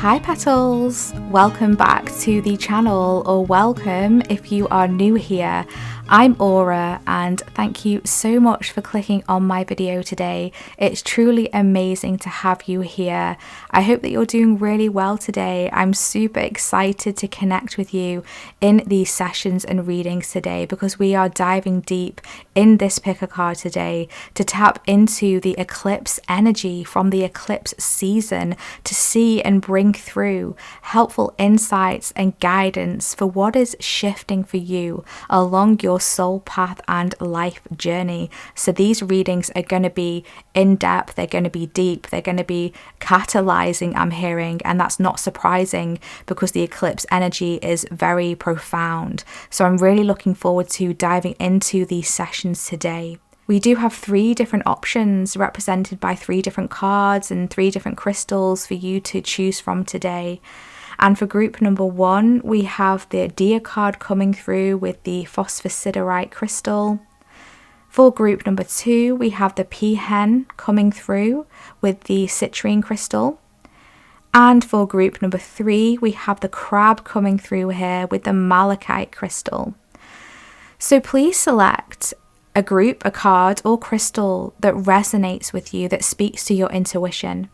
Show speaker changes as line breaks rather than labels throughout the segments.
Hi Petals! Welcome back to the channel, or welcome if you are new here. I'm Aura and thank you so much for clicking on my video today. It's truly amazing to have you here. I hope that you're doing really well today. I'm super excited to connect with you in these sessions and readings today because we are diving deep in this pick a card today to tap into the eclipse energy from the eclipse season to see and bring through helpful insights and guidance for what is shifting for you along your soul path and life journey. So these readings are going to be in depth, they're going to be deep, they're going to be catalyzing, I'm hearing, and that's not surprising because the eclipse energy is very profound. So I'm really looking forward to diving into these sessions today. We do have 3 different options represented by 3 different cards and 3 different crystals for you to choose from today. And for group number 1, we have the Deer card coming through with the phosphosiderite crystal. For group number 2, we have the peahen coming through with the citrine crystal. And for group number 3, we have the crab coming through here with the malachite crystal. So please select a group, a card, or crystal that resonates with you, that speaks to your intuition.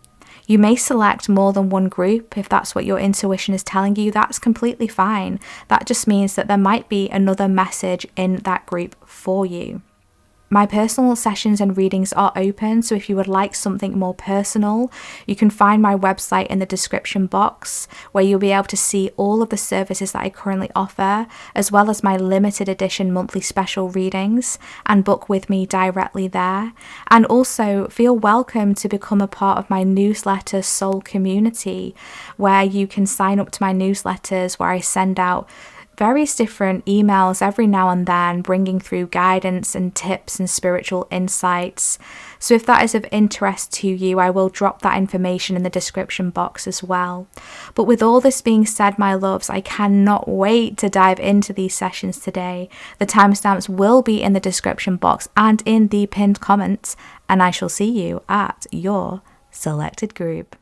You may select more than one group if that's what your intuition is telling you. That's completely fine. That just means that there might be another message in that group for you. My personal sessions and readings are open, so if you would like something more personal, you can find my website in the description box where you'll be able to see all of the services that I currently offer, as well as my limited edition monthly special readings, and book with me directly there. And also feel welcome to become a part of my newsletter Soul Community, where you can sign up to my newsletters where I send out various different emails every now and then, bringing through guidance and tips and spiritual insights. So if that is of interest to you, I will drop that information in the description box as well. But with all this being said, my loves, I cannot wait to dive into these sessions today. The timestamps will be in the description box and in the pinned comments, and I shall see you at your selected group.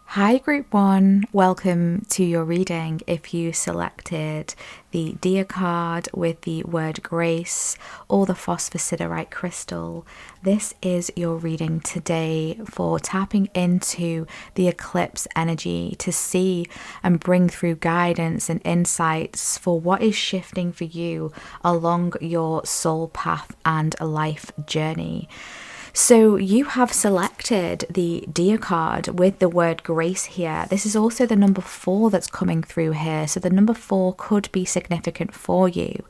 Hi group 1, welcome to your reading. If you selected the Deer card with the word grace or the phosphosiderite crystal, this is your reading today for tapping into the eclipse energy to see and bring through guidance and insights for what is shifting for you along your soul path and life journey. So you have selected the Deer card with the word grace here. This is also the number 4 that's coming through here. So the number 4 could be significant for you.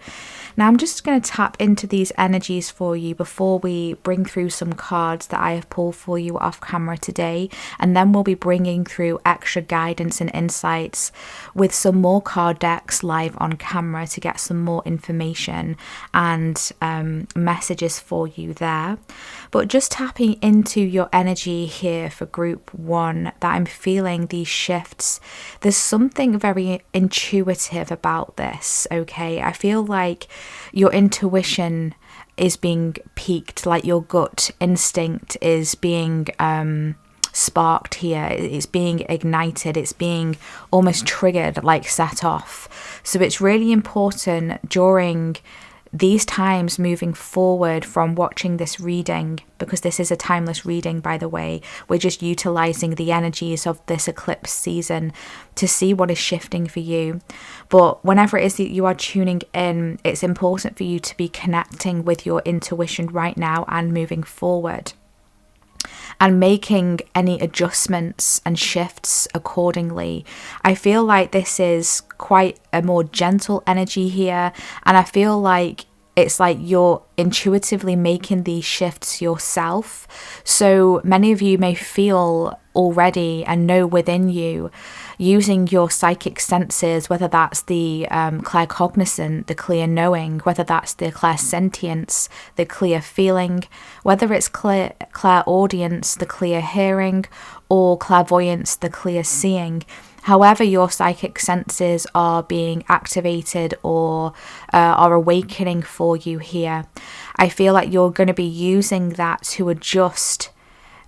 Now I'm just going to tap into these energies for you before we bring through some cards that I have pulled for you off camera today. And then we'll be bringing through extra guidance and insights with some more card decks live on camera to get some more information and messages for you there. But just tapping into your energy here for group 1, that I'm feeling these shifts. There's something very intuitive about this, okay? I feel like your intuition is being piqued, like your gut instinct is being sparked here. It's being ignited, it's being almost triggered, like set off. So it's really important during these times moving forward from watching this reading, because this is a timeless reading, by the way. We're just utilizing the energies of this eclipse season to see what is shifting for you. But whenever it is that you are tuning in, it's important for you to be connecting with your intuition right now and moving forward, and making any adjustments and shifts accordingly. I feel like this is quite a more gentle energy here, and I feel like it's like you're intuitively making these shifts yourself. So many of you may feel already and know within you, using your psychic senses, whether that's the claircognizant, the clear knowing, whether that's the clairsentience, the clear feeling, whether it's clairaudience, the clear hearing, or clairvoyance, the clear seeing. However your psychic senses are being activated or are awakening for you here, I feel like you're going to be using that to adjust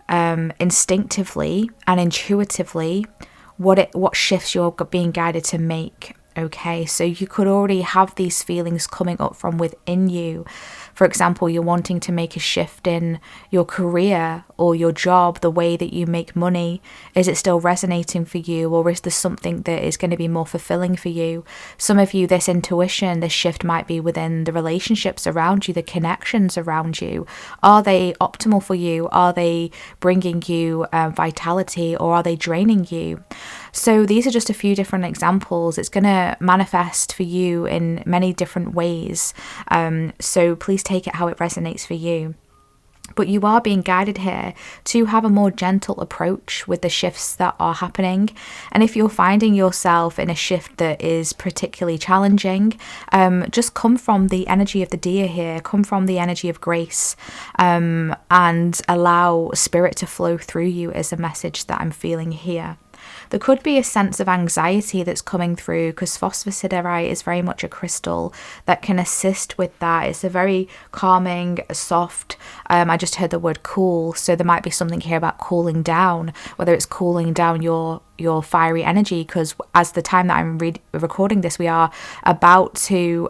instinctively and intuitively what shifts you're being guided to make. Okay, so you could already have these feelings coming up from within you. For example, you're wanting to make a shift in your career or your job, the way that you make money. Is it still resonating for you, or is there something that is going to be more fulfilling for you? Some of you, this intuition, this shift might be within the relationships around you, the connections around you. Are they optimal for you? Are they bringing you vitality, or are they draining you? So these are just a few different examples. It's going to manifest for you in many different ways. So please take it how it resonates for you. But you are being guided here to have a more gentle approach with the shifts that are happening. And if you're finding yourself in a shift that is particularly challenging, just come from the energy of the deer here, come from the energy of grace, and allow spirit to flow through you is a message that I'm feeling here. There could be a sense of anxiety that's coming through, because phosphor siderite is very much a crystal that can assist with that. It's a very calming, soft, I just heard the word cool, so there might be something here about cooling down, whether it's cooling down your fiery energy, because as the time that I'm recording this, we are about to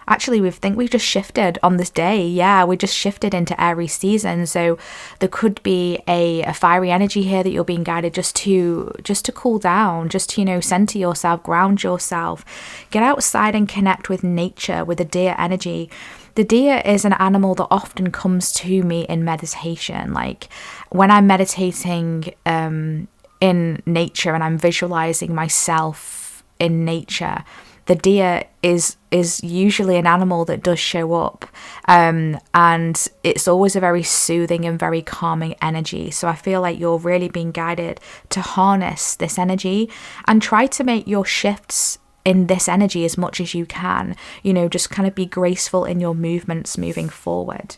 actually, we've just shifted on this day. Yeah, we just shifted into Aries season. So there could be a fiery energy here that you're being guided just to cool down, just to, center yourself, ground yourself, get outside and connect with nature, with the deer energy. The deer is an animal that often comes to me in meditation. Like when I'm meditating in nature and I'm visualizing myself in nature, the deer is usually an animal that does show up, and it's always a very soothing and very calming energy. So I feel like you're really being guided to harness this energy and try to make your shifts in this energy as much as you can. Just kind of be graceful in your movements moving forward.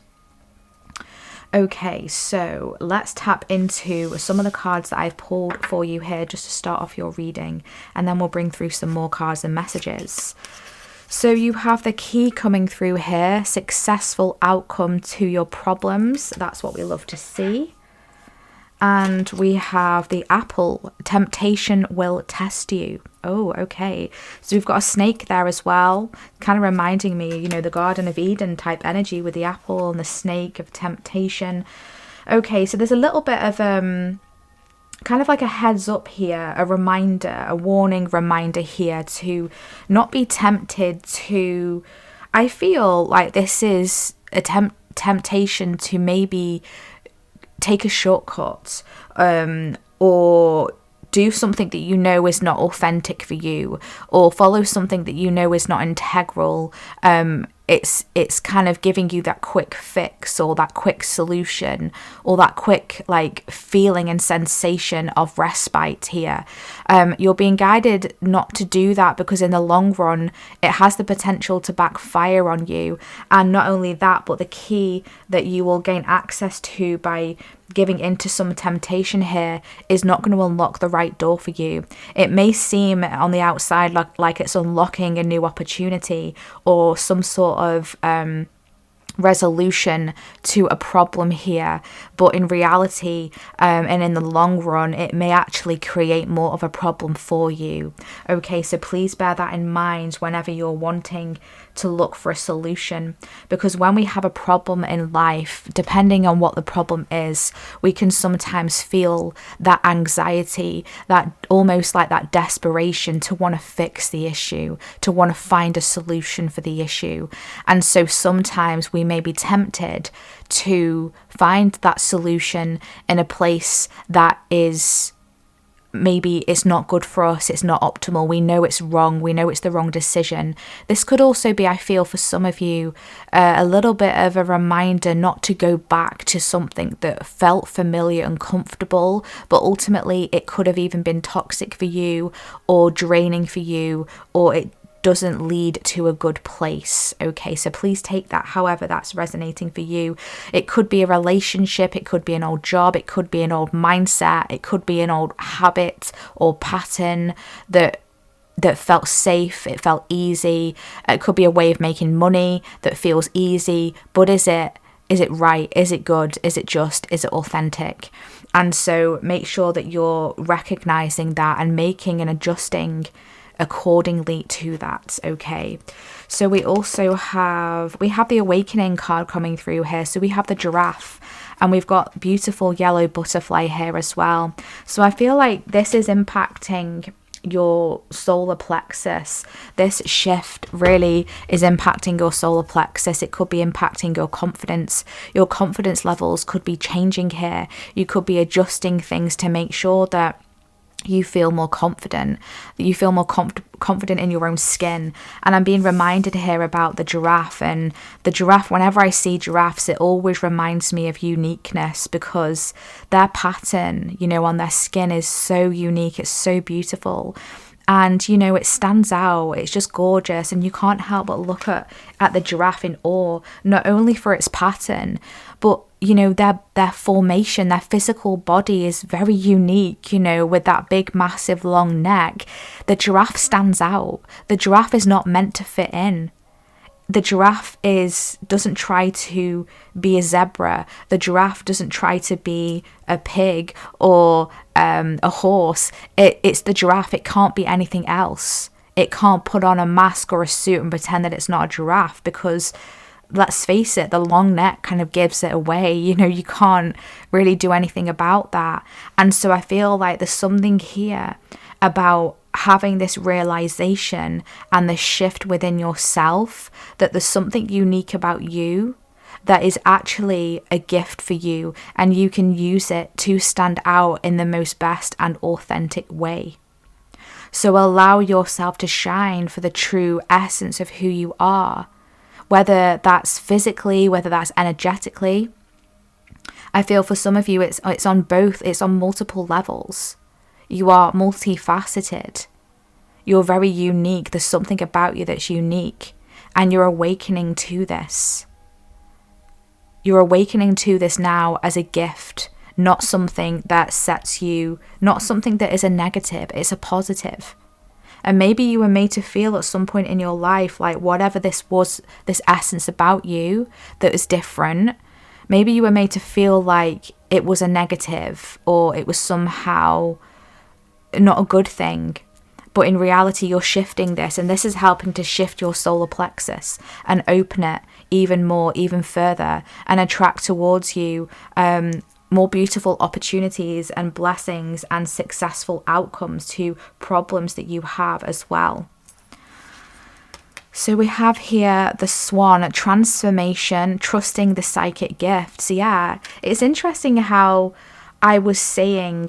Okay, so let's tap into some of the cards that I've pulled for you here just to start off your reading, and then we'll bring through some more cards and messages. So you have the key coming through here, successful outcome to your problems. That's what we love to see. And we have the apple, temptation will test you. Oh, okay. So we've got a snake there as well, kind of reminding me, the Garden of Eden type energy with the apple and the snake of temptation. Okay, so there's a little bit of kind of like a heads up here, a reminder, a warning reminder here to not be tempted to, I feel like this is a temptation to maybe take a shortcut, or do something that is not authentic for you, or follow something that is not integral. It's kind of giving you that quick fix, or that quick solution, or that quick feeling and sensation of respite here. You're being guided not to do that, because in the long run it has the potential to backfire on you. And not only that, but the key that you will gain access to by giving into some temptation here is not going to unlock the right door for you. It may seem on the outside like it's unlocking a new opportunity or some sort of resolution to a problem here, but in reality and in the long run it may actually create more of a problem for you. Okay, so please bear that in mind whenever you're wanting to look for a solution, because when we have a problem in life, depending on what the problem is, we can sometimes feel that anxiety, that almost like that desperation to want to fix the issue, to want to find a solution for the issue. And so sometimes we may be tempted to find that solution in a place that is maybe it's not good for us, it's not optimal, we know it's wrong, we know it's the wrong decision. This could also be, I feel, for some of you, a little bit of a reminder not to go back to something that felt familiar and comfortable, but ultimately it could have even been toxic for you or draining for you, or it doesn't lead to a good place. Okay, so please take that however that's resonating for you. It could be a relationship, it could be an old job, it could be an old mindset, it could be an old habit or pattern that felt safe, it felt easy. It could be a way of making money that feels easy, but is it Is it right? Is it good? Is it just? Is it authentic? And so make sure that you're recognizing that and making and adjusting accordingly to that. Okay, so we also have the Awakening card coming through here. So we have the Giraffe, and we've got beautiful yellow butterfly here as well. So I feel like this is impacting your solar plexus. This shift really is impacting your solar plexus. It could be impacting your confidence. Your confidence levels could be changing here. You could be adjusting things to make sure that you feel more confident, that you feel more confident in your own skin. And I'm being reminded here about the giraffe, and the giraffe, whenever I see giraffes, it always reminds me of uniqueness, because their pattern, you know, on their skin is so unique. It's so beautiful. And, you know, it stands out. It's just gorgeous. And you can't help but look at the giraffe in awe, not only for its pattern, but, you know, their formation, their physical body is very unique, you know, with that big, massive, long neck. The giraffe stands out. The giraffe is not meant to fit in. The giraffe doesn't try to be a zebra. The giraffe doesn't try to be a pig or a horse. It's the giraffe. It can't be anything else. It can't put on a mask or a suit and pretend that it's not a giraffe, because let's face it, the long neck kind of gives it away. You know, you can't really do anything about that. And so I feel like there's something here about having this realization and the shift within yourself, that there's something unique about you that is actually a gift for you, and you can use it to stand out in the most best and authentic way. So allow yourself to shine for the true essence of who you are, whether that's physically, whether that's energetically. I feel for some of you it's on both, it's on multiple levels. You are multifaceted. You're very unique. There's something about you that's unique, and you're awakening to this. You're awakening to this now as a gift, not something that sets you, not something that is a negative. It's a positive. And maybe you were made to feel at some point in your life like whatever this was, this essence about you that was different, maybe you were made to feel like it was a negative, or it was somehow not a good thing. But in reality, you're shifting this, and this is helping to shift your solar plexus and open it even more, even further, and attract towards you more beautiful opportunities and blessings and successful outcomes to problems that you have as well. So we have here the Swan, transformation, trusting the psychic gifts. Yeah, it's interesting how I was saying,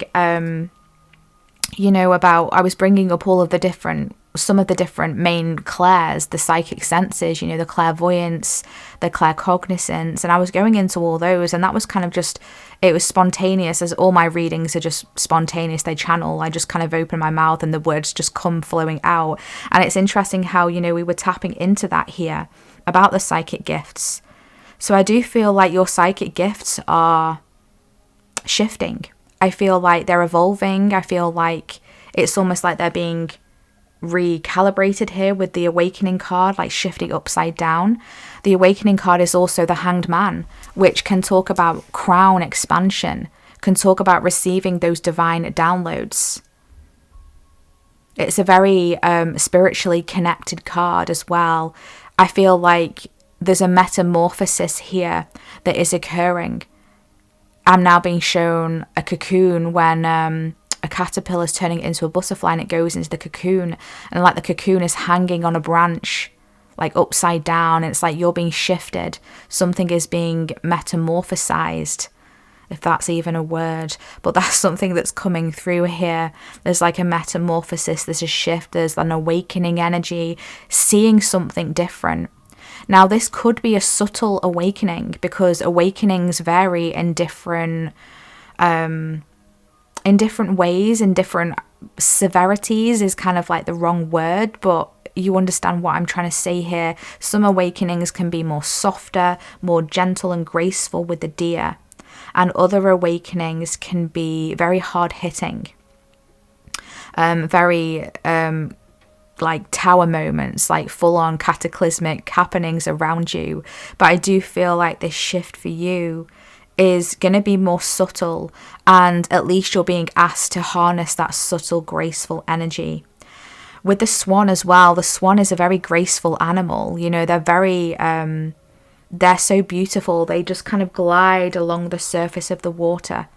you know, about, I was bringing up some of the different main clairs, the psychic senses, you know, the clairvoyance, the claircognizance, and I was going into all those, and that was kind of just, it was spontaneous, as all my readings are just spontaneous, they channel. I just kind of open my mouth and the words just come flowing out. And it's interesting how, you know, we were tapping into that here about the psychic gifts. So I do feel like your psychic gifts are shifting. I feel like they're evolving. I feel like it's almost like they're being recalibrated here with the Awakening card, like shifting upside down. The Awakening card is also the Hanged Man, which can talk about crown expansion, can talk about receiving those divine downloads. It's a very spiritually connected card as well. I feel like there's a metamorphosis here that is occurring. I'm now being shown a cocoon when a caterpillar is turning into a butterfly, and it goes into the cocoon, and like the cocoon is hanging on a branch, like upside down. And it's like you're being shifted. Something is being metamorphosized, if that's even a word. But that's something that's coming through here. There's like a metamorphosis, there's a shift, there's an awakening energy, seeing something different. Now, this could be a subtle awakening, because awakenings vary in different ways, in different severities is kind of like the wrong word, but you understand what I'm trying to say here. Some awakenings can be more softer, more gentle and graceful with the deer, and other awakenings can be very hard-hitting, very like tower moments, like full on cataclysmic happenings around you. But I do feel like this shift for you is going to be more subtle, and at least you're being asked to harness that subtle, graceful energy. With the swan as well, the swan is a very graceful animal. You know, they're so beautiful. They just kind of glide along the surface of the water.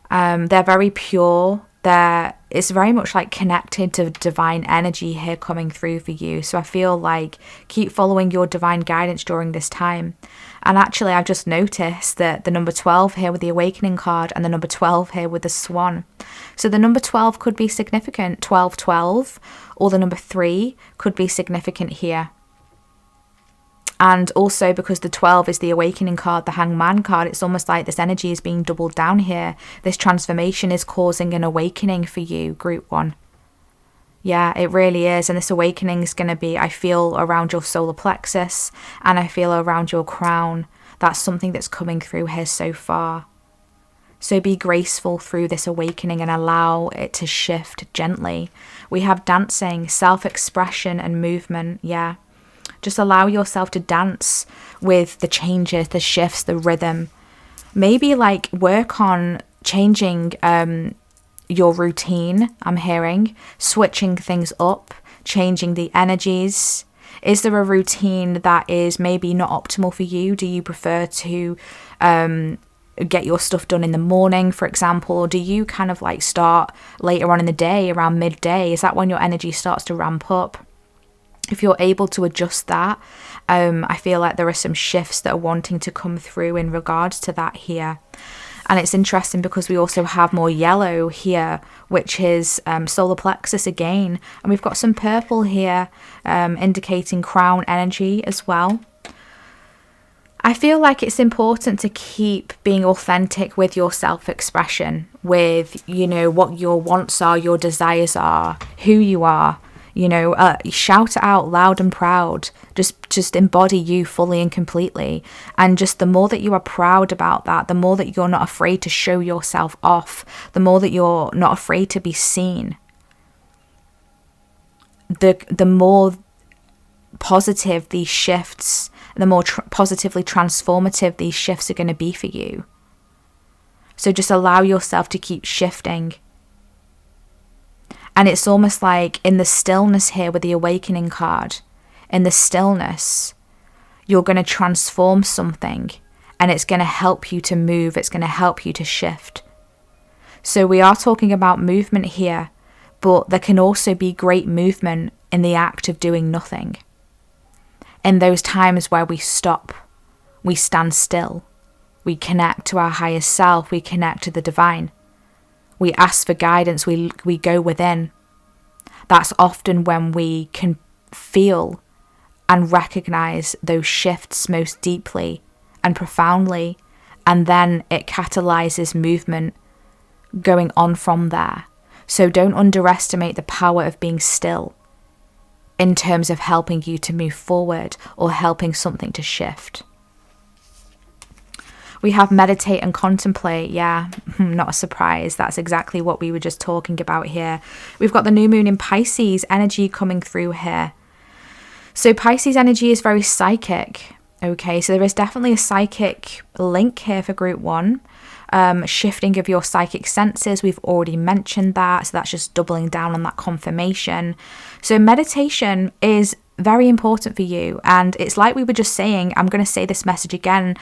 They're very pure. It's very much like connected to divine energy here coming through for you. So I feel like keep following your divine guidance during this time. And actually, I've just noticed that the number 12 here with the Awakening card and the number 12 here with the Swan. So the number 12 could be significant, 1212, or the number 3 could be significant here. And also because the 12 is the Awakening card, the Hangman card, it's almost like this energy is being doubled down here. This transformation is causing an awakening for you, Group 1. Yeah, it really is. And this awakening is going to be, I feel, around your solar plexus, and I feel around your crown. That's something that's coming through here so far. So be graceful through this awakening and allow it to shift gently. We have dancing, self-expression and movement, yeah. Just allow yourself to dance with the changes, the shifts, the rhythm. Maybe like work on changing your routine, I'm hearing. Switching things up, changing the energies. Is there a routine that is maybe not optimal for you? Do you prefer to get your stuff done in the morning, for example? Or do you kind of like start later on in the day, around midday? Is that when your energy starts to ramp up? If you're able to adjust that, I feel like there are some shifts that are wanting to come through in regards to that here. And it's interesting because we also have more yellow here, which is solar plexus again. And we've got some purple here, indicating crown energy as well. I feel like it's important to keep being authentic with your self-expression, with, you know, what your wants are, your desires are, who you are. You know, shout it out loud and proud. Just embody you fully and completely. And just the more that you are proud about that, the more that you're not afraid to show yourself off, the more that you're not afraid to be seen, the more positive these shifts, the more positively transformative these shifts are going to be for you. So just allow yourself to keep shifting. And it's almost like in the stillness here with the Awakening card, in the stillness, you're going to transform something, and it's going to help you to move. It's going to help you to shift. So we are talking about movement here, but there can also be great movement in the act of doing nothing. In those times where we stop, we stand still, we connect to our higher self, we connect to the divine. We ask for guidance, we go within. That's often when we can feel and recognize those shifts most deeply and profoundly, and then it catalyzes movement going on from there. So don't underestimate the power of being still in terms of helping you to move forward or helping something to shift. We have meditate and contemplate. Yeah, not a surprise. That's exactly what we were just talking about here. We've got the new moon in Pisces energy coming through here. So Pisces energy is very psychic. Okay, so there is definitely a psychic link here for Group 1. Shifting of your psychic senses. We've already mentioned that. So that's just doubling down on that confirmation. So meditation is very important for you. And it's like we were just saying, I'm going to say this message again,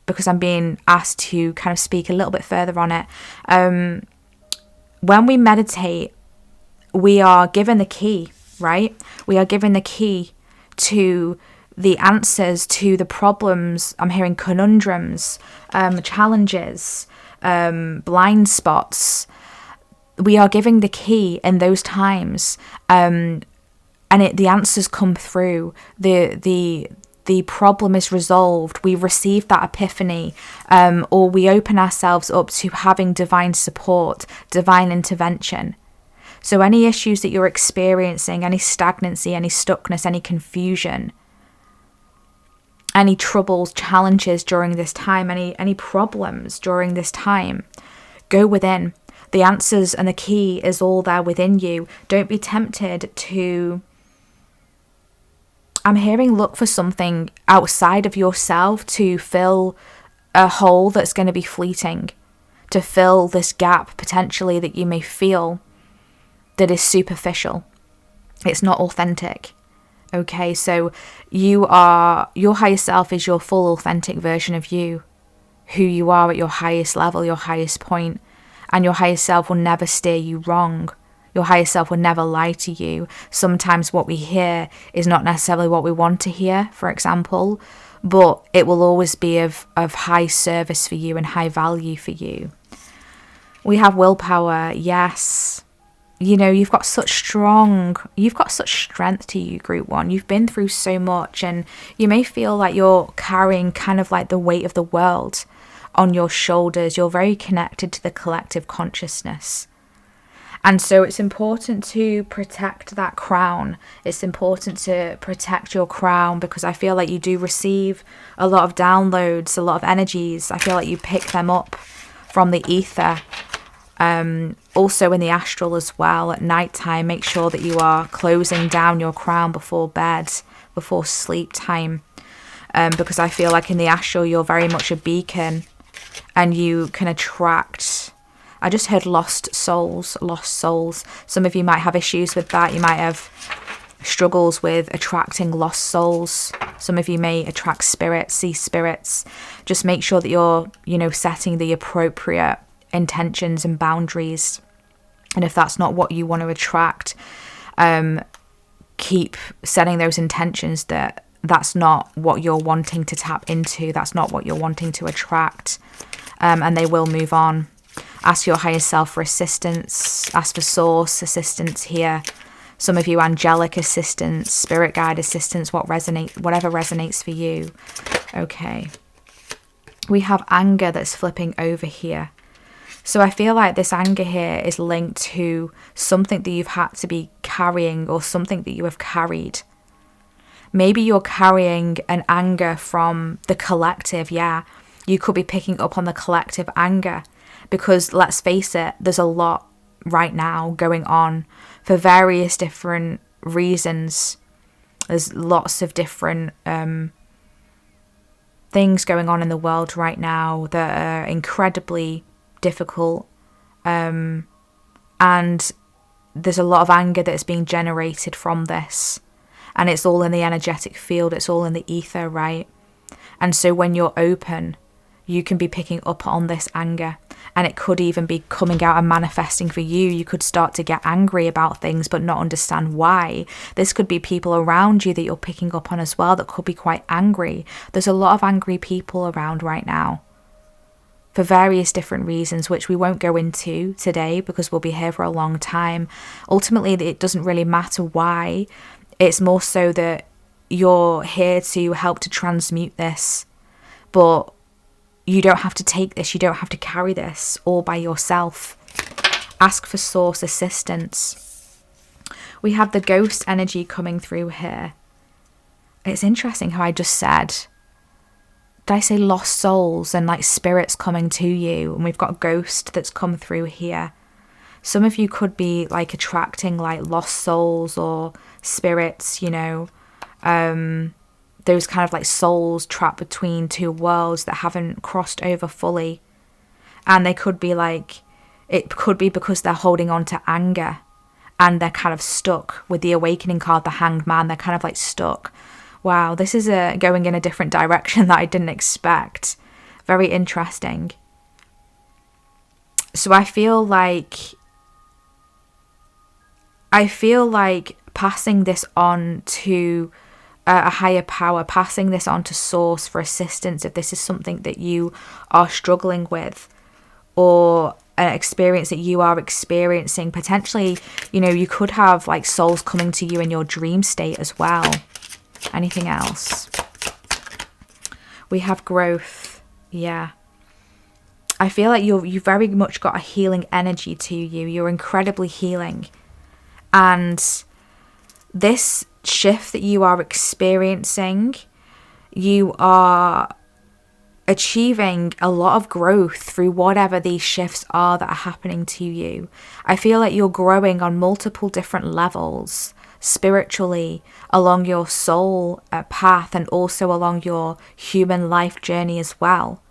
because I'm being asked to kind of speak a little bit further on it. When we meditate, we are given the key, right? We are given the key to the answers to the problems. I'm hearing conundrums, challenges, blind spots. We are giving the key in those times, and the answers come through. The problem is resolved, we receive that epiphany, or we open ourselves up to having divine support, divine intervention. So any issues that you're experiencing, any stagnancy, any stuckness, any confusion, any troubles, challenges during this time, any problems during this time, go within. The answers and the key is all there within you. Don't be tempted to, I'm hearing, look for something outside of yourself to fill a hole that's going to be fleeting, to fill this gap potentially that you may feel that is superficial. It's not authentic. Okay, so your higher self is your full authentic version of you, who you are at your highest level, your highest point, and your higher self will never steer you wrong. Your higher self will never lie to you. Sometimes what we hear is not necessarily what we want to hear, for example, but it will always be of high service for you and high value for you. We have willpower, yes. You know, you've got such strength to you, Group 1. You've been through so much, and you may feel like you're carrying kind of like the weight of the world on your shoulders. You're very connected to the collective consciousness. And so it's important to protect that crown. It's important to protect your crown, because I feel like you do receive a lot of downloads, a lot of energies. I feel like you pick them up from the ether. Also in the astral as well, at night time, make sure that you are closing down your crown before bed, before sleep time, because I feel like in the astral you're very much a beacon, and you can attract, I just heard lost souls. Some of you might have issues with that. You might have struggles with attracting lost souls. Some of you may attract spirits, see spirits. Just make sure that you're, setting the appropriate intentions and boundaries, and if that's not what you want to attract, keep setting those intentions that that's not what you're wanting to tap into, that's not what you're wanting to attract, and they will move on. Ask your higher self for assistance, ask for source assistance here. Some of you, angelic assistance, spirit guide assistance, whatever resonates for you. Okay, we have anger that's flipping over here. So I feel like this anger here is linked to something that you've had to be carrying, or something that you have carried. Maybe you're carrying an anger from the collective, yeah. You could be picking up on the collective anger, because let's face it, there's a lot right now going on for various different reasons. There's lots of different things going on in the world right now that are incredibly difficult, and there's a lot of anger that's being generated from this, and it's all in the energetic field, it's all in the ether, right? And so when you're open, you can be picking up on this anger, and it could even be coming out and manifesting for you. You could start to get angry about things but not understand why. This could be people around you that you're picking up on as well that could be quite angry. There's a lot of angry people around right now, for various different reasons, which we won't go into today because we'll be here for a long time. Ultimately, it doesn't really matter why. It's more so that you're here to help to transmute this, but you don't have to take this, you don't have to carry this all by yourself. Ask for source assistance. We have the ghost energy coming through here. It's interesting how I just said, did I say lost souls and like spirits coming to you? And we've got a ghost that's come through here. Some of you could be like attracting like lost souls or spirits, those kind of like souls trapped between two worlds that haven't crossed over fully. And they could be like, it could be because they're holding on to anger and they're kind of stuck with the awakening card, the Hanged Man. They're kind of like stuck. Wow, this is going in a different direction that I didn't expect. Very interesting. So I feel like passing this on to a higher power, passing this on to source for assistance if this is something that you are struggling with, or an experience that you are experiencing. Potentially, you could have like souls coming to you in your dream state as well. Anything else? We have growth. Yeah. I feel like you've very much got a healing energy to you. You're incredibly healing. And this shift that you are experiencing, you are achieving a lot of growth through whatever these shifts are that are happening to you. I feel like you're growing on multiple different levels, spiritually, along your soul path, and also along your human life journey as well.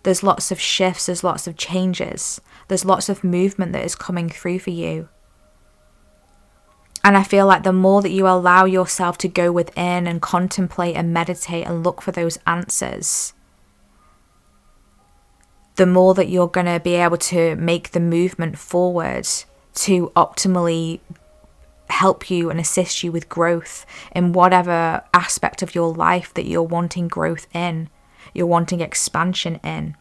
There's lots of shifts, there's lots of changes, there's lots of movement that is coming through for you. And I feel like the more that you allow yourself to go within and contemplate and meditate and look for those answers, the more that you're going to be able to make the movement forward to optimally help you and assist you with growth in whatever aspect of your life that you're wanting growth in, you're wanting expansion in.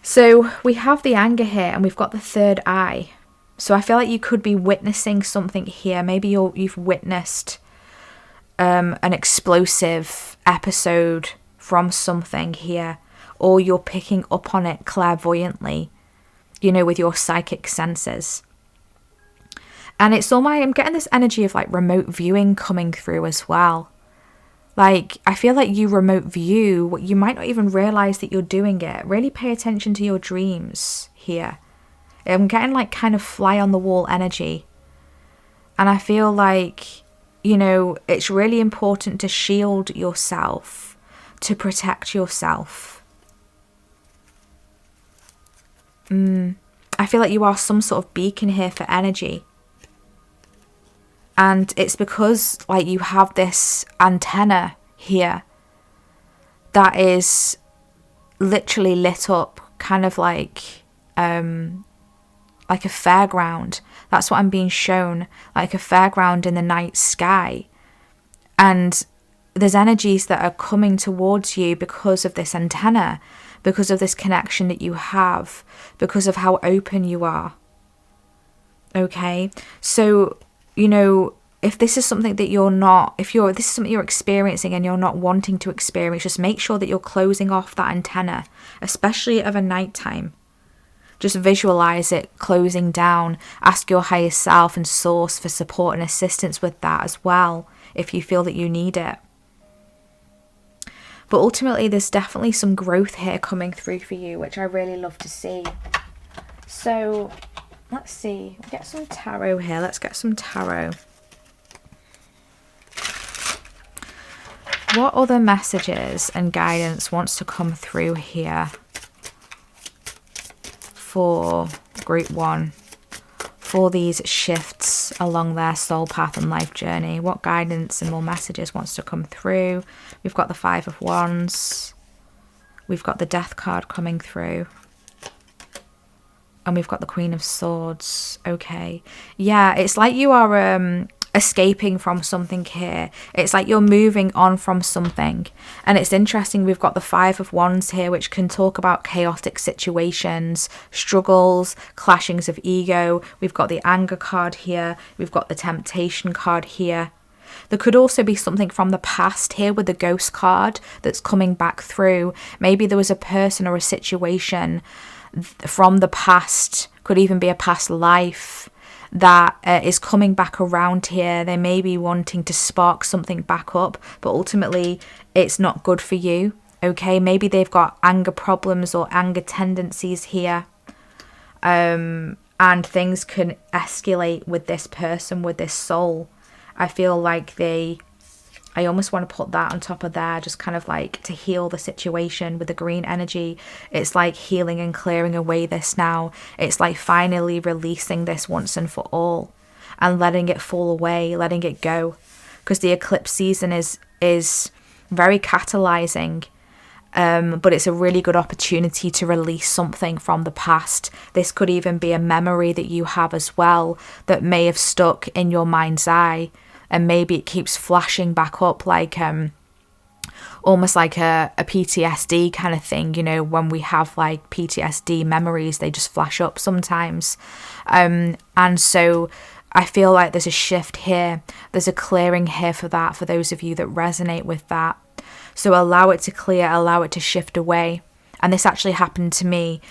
So we have the anger here, and we've got the third eye. So I feel like you could be witnessing something here. Maybe you've witnessed an explosive episode from something here, or you're picking up on it clairvoyantly, with your psychic senses. And it's I'm getting this energy of like remote viewing coming through as well. Like, I feel like you remote view what you might not even realize that you're doing it. Really pay attention to your dreams here. I'm getting like kind of fly on the wall energy. And I feel like, it's really important to shield yourself, to protect yourself. I feel like you are some sort of beacon here for energy. And it's because like you have this antenna here that is literally lit up, kind of like a fairground. That's what I'm being shown, like a fairground in the night sky. And there's energies that are coming towards you because of this antenna, because of this connection that you have, because of how open you are. Okay, so if this is something that you're not, this is something you're experiencing and you're not wanting to experience, just make sure that you're closing off that antenna, especially of a nighttime. Just visualize it closing down. Ask your higher self and source for support and assistance with that as well, if you feel that you need it. But ultimately, there's definitely some growth here coming through for you, which I really love to see. So let's see. We'll get some tarot here. Let's get some tarot. What other messages and guidance wants to come through here for group 1, for these shifts along their soul path and life journey? What guidance and more messages wants to come through? We've got the 5 of Wands. We've got the Death card coming through. And we've got the Queen of Swords. Okay. Yeah, it's like you are escaping from something here. It's like you're moving on from something. And it's interesting, we've got the 5 of Wands here, which can talk about chaotic situations, struggles, clashings of ego. We've got the anger card here. We've got the temptation card here. There could also be something from the past here with the Ghost card that's coming back through. Maybe there was a person or a situation from the past, could even be a past life, that is coming back around here. They may be wanting to spark something back up, but ultimately it's not good for you. Okay, maybe they've got anger problems or anger tendencies here, and things can escalate with this person, with this soul. I feel like I almost want to put that on top of there, just kind of like to heal the situation with the green energy. It's like healing and clearing away this now. It's like finally releasing this once and for all and letting it fall away, letting it go. Because the eclipse season is very catalyzing, but it's a really good opportunity to release something from the past. This could even be a memory that you have as well that may have stuck in your mind's eye. And maybe it keeps flashing back up, like almost like a PTSD kind of thing. When we have like PTSD memories, they just flash up sometimes. And so I feel like there's a shift here. There's a clearing here for that, for those of you that resonate with that. So allow it to clear, allow it to shift away. And this actually happened to me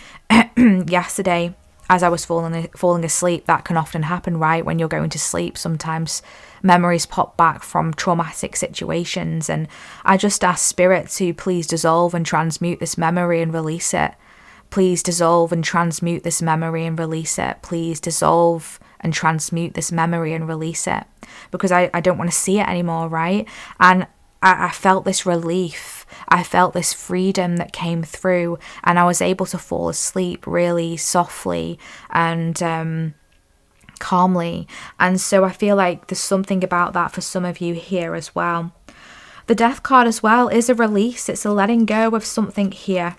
yesterday. as I was falling asleep, that can often happen, right? When you're going to sleep, sometimes memories pop back from traumatic situations, and I just ask Spirit to please dissolve and transmute this memory and release it. Please dissolve and transmute this memory and release it. Please dissolve and transmute this memory and release it, because I don't want to see it anymore, right? And I felt this relief. I felt this freedom that came through, and I was able to fall asleep really softly and calmly. And so I feel like there's something about that for some of you here as well. The Death card as well is a release. It's a letting go of something here.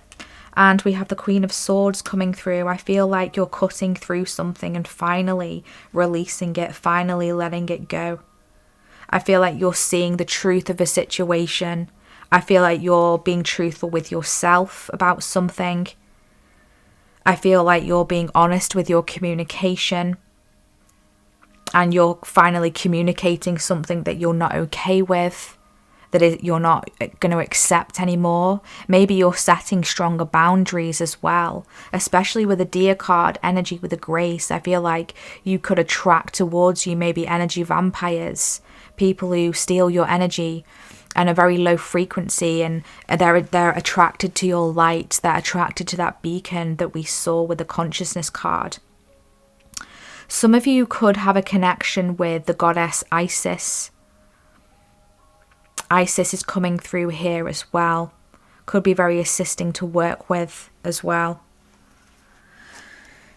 And we have the Queen of Swords coming through. I feel like you're cutting through something and finally releasing it, finally letting it go. I feel like you're seeing the truth of a situation. I feel like you're being truthful with yourself about something. I feel like you're being honest with your communication. And you're finally communicating something that you're not okay with, that you're not going to accept anymore. Maybe you're setting stronger boundaries as well, especially with the Deer card, energy with the Grace. I feel like you could attract towards you maybe energy vampires, people who steal your energy and are very low frequency, and they're attracted to your light. They're attracted to that beacon that we saw with the Consciousness card. Some of you could have a connection with the goddess Isis. Isis is coming through here as well. Could be very assisting to work with as well.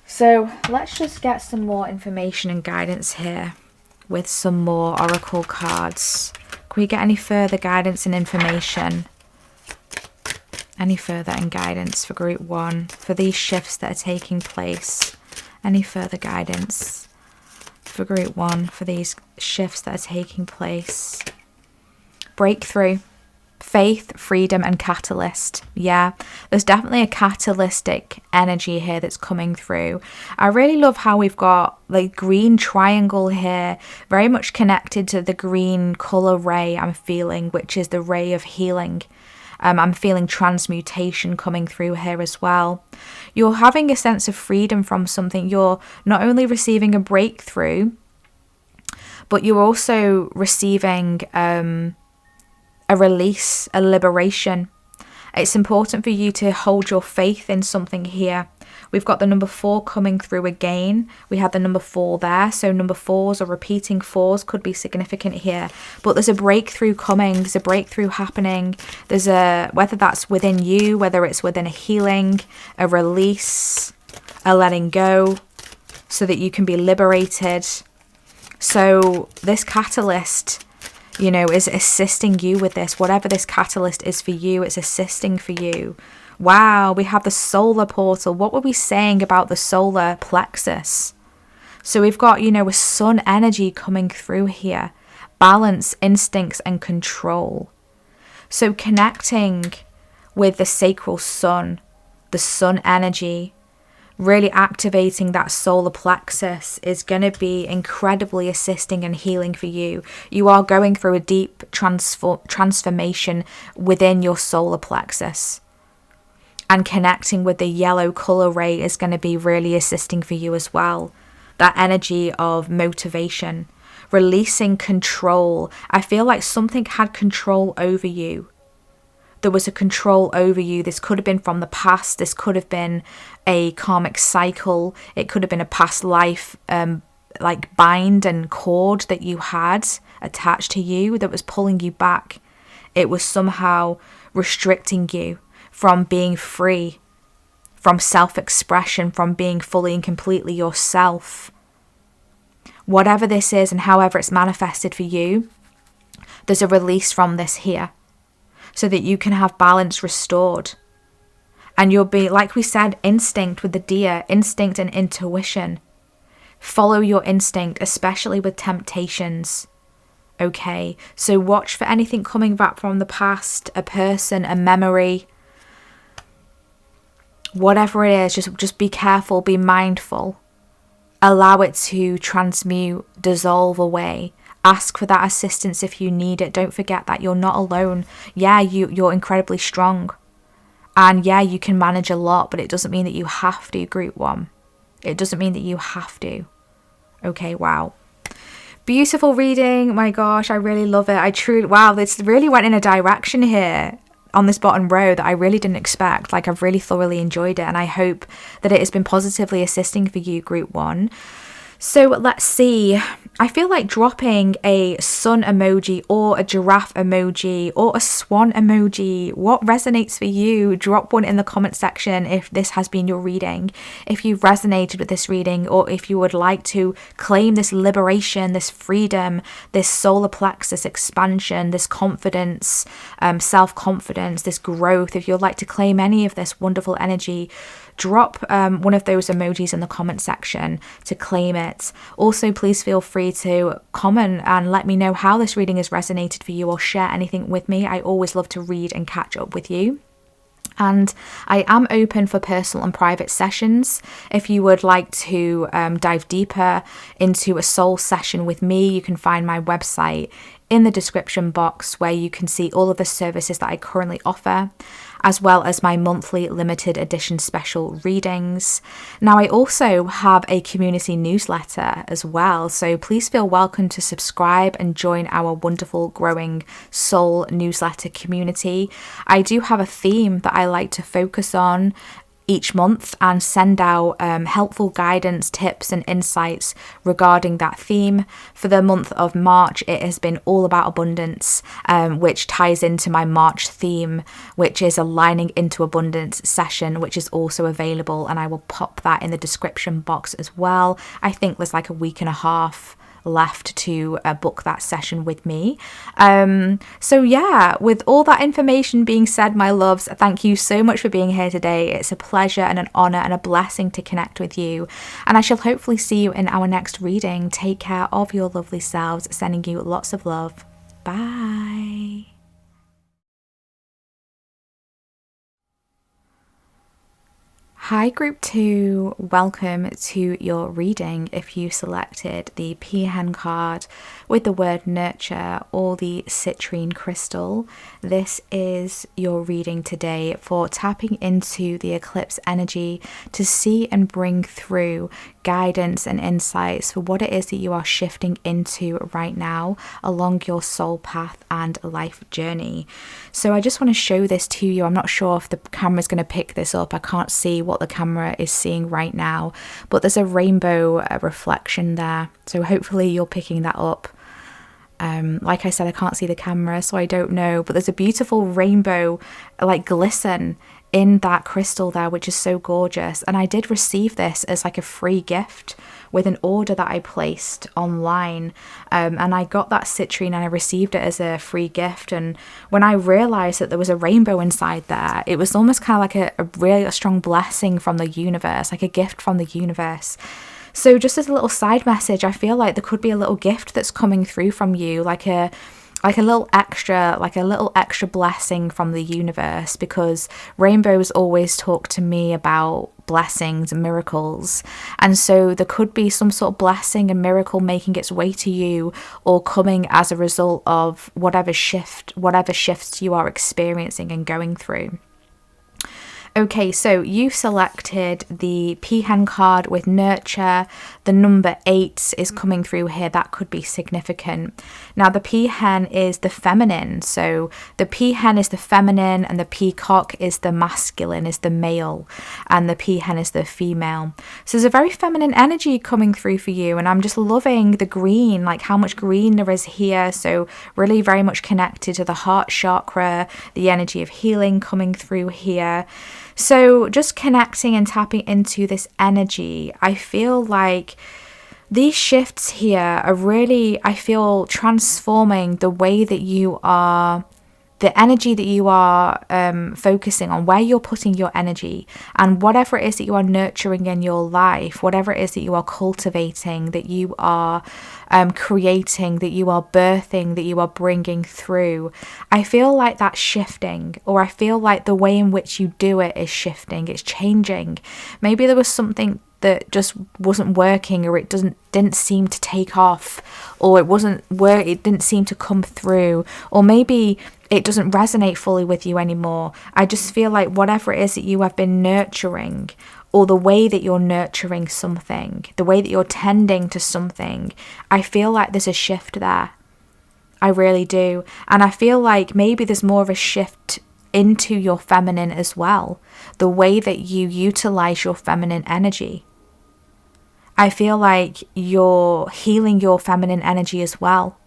So let's just get some more information and guidance here with some more oracle cards. Can we get any further guidance and information? Any further and guidance for group 1 for these shifts that are taking place? Any further guidance for group 1 for these shifts that are taking place? Breakthrough, faith, freedom, and catalyst. Yeah, there's definitely a catalytic energy here that's coming through. I really love how we've got the green triangle here, very much connected to the green color ray I'm feeling, which is the ray of healing. I'm feeling transmutation coming through here as well. You're having a sense of freedom from something. You're not only receiving a breakthrough, but you're also receiving a release, a liberation. It's important for you to hold your faith in something here. We've got the number 4 coming through again. We had the number 4 there. So number 4s or repeating 4s could be significant here. But there's a breakthrough coming. There's a breakthrough happening. There's whether that's within you, whether it's within a healing, a release, a letting go, so that you can be liberated. So this catalyst, you know, is assisting you with this. Whatever this catalyst is for you, it's assisting for you. Wow, we have the solar portal. What were we saying about the solar plexus? So we've got, you know, a sun energy coming through here. Balance, instincts, and control. So connecting with the sacral sun, the sun energy, really activating that solar plexus is going to be incredibly assisting and healing for you. You are going through a deep transformation within your solar plexus. And connecting with the yellow color ray is going to be really assisting for you as well. That energy of motivation, releasing control. I feel like something had control over you. There was a control over you. This could have been from the past. This could have been a karmic cycle. It could have been a past life like bind and cord that you had attached to you that was pulling you back. It was somehow restricting you from being free, from self-expression, from being fully and completely yourself. Whatever this is and however it's manifested for you, there's a release from this here so that you can have balance restored. And you'll be, like we said, instinct with the deer, instinct and intuition. Follow your instinct, especially with temptations. Okay, so watch for anything coming back from the past, a person, a memory. Whatever it is, just be careful, be mindful. Allow it to transmute, dissolve away. Ask for that assistance if you need it. Don't forget that you're not alone. Yeah, you're incredibly strong. And yeah, you can manage a lot, but it doesn't mean that you have to, group 1. It doesn't mean that you have to. Okay, wow. Beautiful reading. My gosh, I really love it. Wow, this really went in a direction here on this bottom row that I really didn't expect. Like, I've really thoroughly enjoyed it, and I hope that it has been positively assisting for you, group 1. So let's see. I feel like dropping a sun emoji or a giraffe emoji or a swan emoji. What resonates for you? Drop one in the comment section if this has been your reading, if you've resonated with this reading, or if you would like to claim this liberation, this freedom, this solar plexus expansion, this confidence, self-confidence, this growth. If you'd like to claim any of this wonderful energy, drop one of those emojis in the comment section to claim it. Also, please feel free to comment and let me know how this reading has resonated for you, or share anything with me. I always love to read and catch up with you. And I am open for personal and private sessions. If you would like to dive deeper into a soul session with me, you can find my website in the description box, where you can see all of the services that I currently offer, as well as my monthly limited edition special readings. Now, I also have a community newsletter as well, so please feel welcome to subscribe and join our wonderful growing soul newsletter community. I do have a theme that I like to focus on each month and send out helpful guidance, tips and insights regarding that theme. For the month of March, it has been all about abundance, which ties into my March theme, which is aligning into abundance session, which is also available, and I will pop that in the description box as well. I think there's like a week and a half left to book that session with me. So yeah, with all that information being said, my loves, thank you so much for being here today. It's a pleasure and an honor and a blessing to connect with you, and I shall hopefully see you in our next reading. Take care of your lovely selves, sending you lots of love. Bye. Hi group 2, welcome to your reading. If you selected the peahen card with the word nurture or the citrine crystal, this is your reading today for tapping into the eclipse energy to see and bring through guidance and insights for what it is that you are shifting into right now along your soul path and life journey. So I just want to show this to you. I'm not sure if the camera's going to pick this up. I can't see what the camera is seeing right now, but there's a rainbow reflection there, so hopefully you're picking that up. Like I said, I can't see the camera, so I don't know, but there's a beautiful rainbow like glisten in that crystal there, which is so gorgeous. And I did receive this as like a free gift with an order that I placed online, and I got that citrine and I received it as a free gift. And when I realized that there was a rainbow inside there, it was almost kind of like a really strong blessing from the universe, like a gift from the universe. So just as a little side message, I feel like there could be a little gift that's coming through from you, like a little extra blessing from the universe, because rainbows always talk to me about blessings and miracles, and so there could be some sort of blessing and miracle making its way to you, or coming as a result of whatever shifts you are experiencing and going through. Okay, so you selected the peahen card with nurture. The number 8 is coming through here. That could be significant. Now, the peahen is the feminine. So the peahen is the feminine, and the peacock is the masculine, is the male, and the peahen is the female. So there's a very feminine energy coming through for you, and I'm just loving the green, like how much green there is here. So really very much connected to the heart chakra, the energy of healing coming through here. So just connecting and tapping into this energy, I feel like these shifts here are really, I feel, transforming the way that you are, the energy that you are focusing on, where you're putting your energy, and whatever it is that you are nurturing in your life, whatever it is that you are cultivating, that you are creating, that you are birthing, that you are bringing through. I feel like that's shifting, or I feel like the way in which you do it is shifting, it's changing. Maybe there was something that just wasn't working, or it didn't seem to take off, or it didn't seem to come through, or maybe it doesn't resonate fully with you anymore. I just feel like whatever it is that you have been nurturing or the way that you're nurturing something, the way that you're tending to something, I feel like there's a shift there. I really do. And I feel like maybe there's more of a shift into your feminine as well, the way that you utilize your feminine energy. I feel like you're healing your feminine energy as well.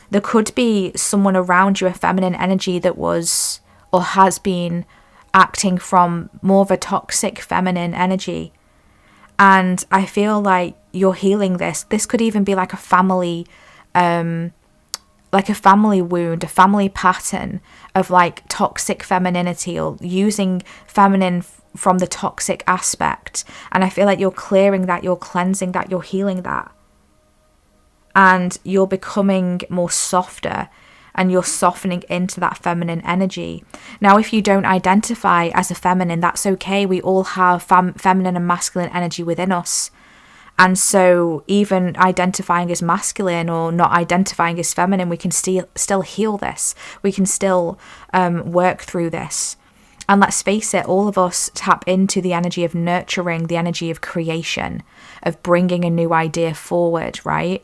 There could be someone around you, a feminine energy that was or has been acting from more of a toxic feminine energy. And I feel like you're healing this. This could even be like a family wound, a family pattern of like toxic femininity, or using feminine from the toxic aspect. And I feel like you're clearing that, you're cleansing that, you're healing that. And you're becoming more softer, and you're softening into that feminine energy. Now, if you don't identify as a feminine, that's okay. We all have feminine and masculine energy within us. And so even identifying as masculine or not identifying as feminine, we can still heal this. We can still work through this. And let's face it, all of us tap into the energy of nurturing, the energy of creation, of bringing a new idea forward, right?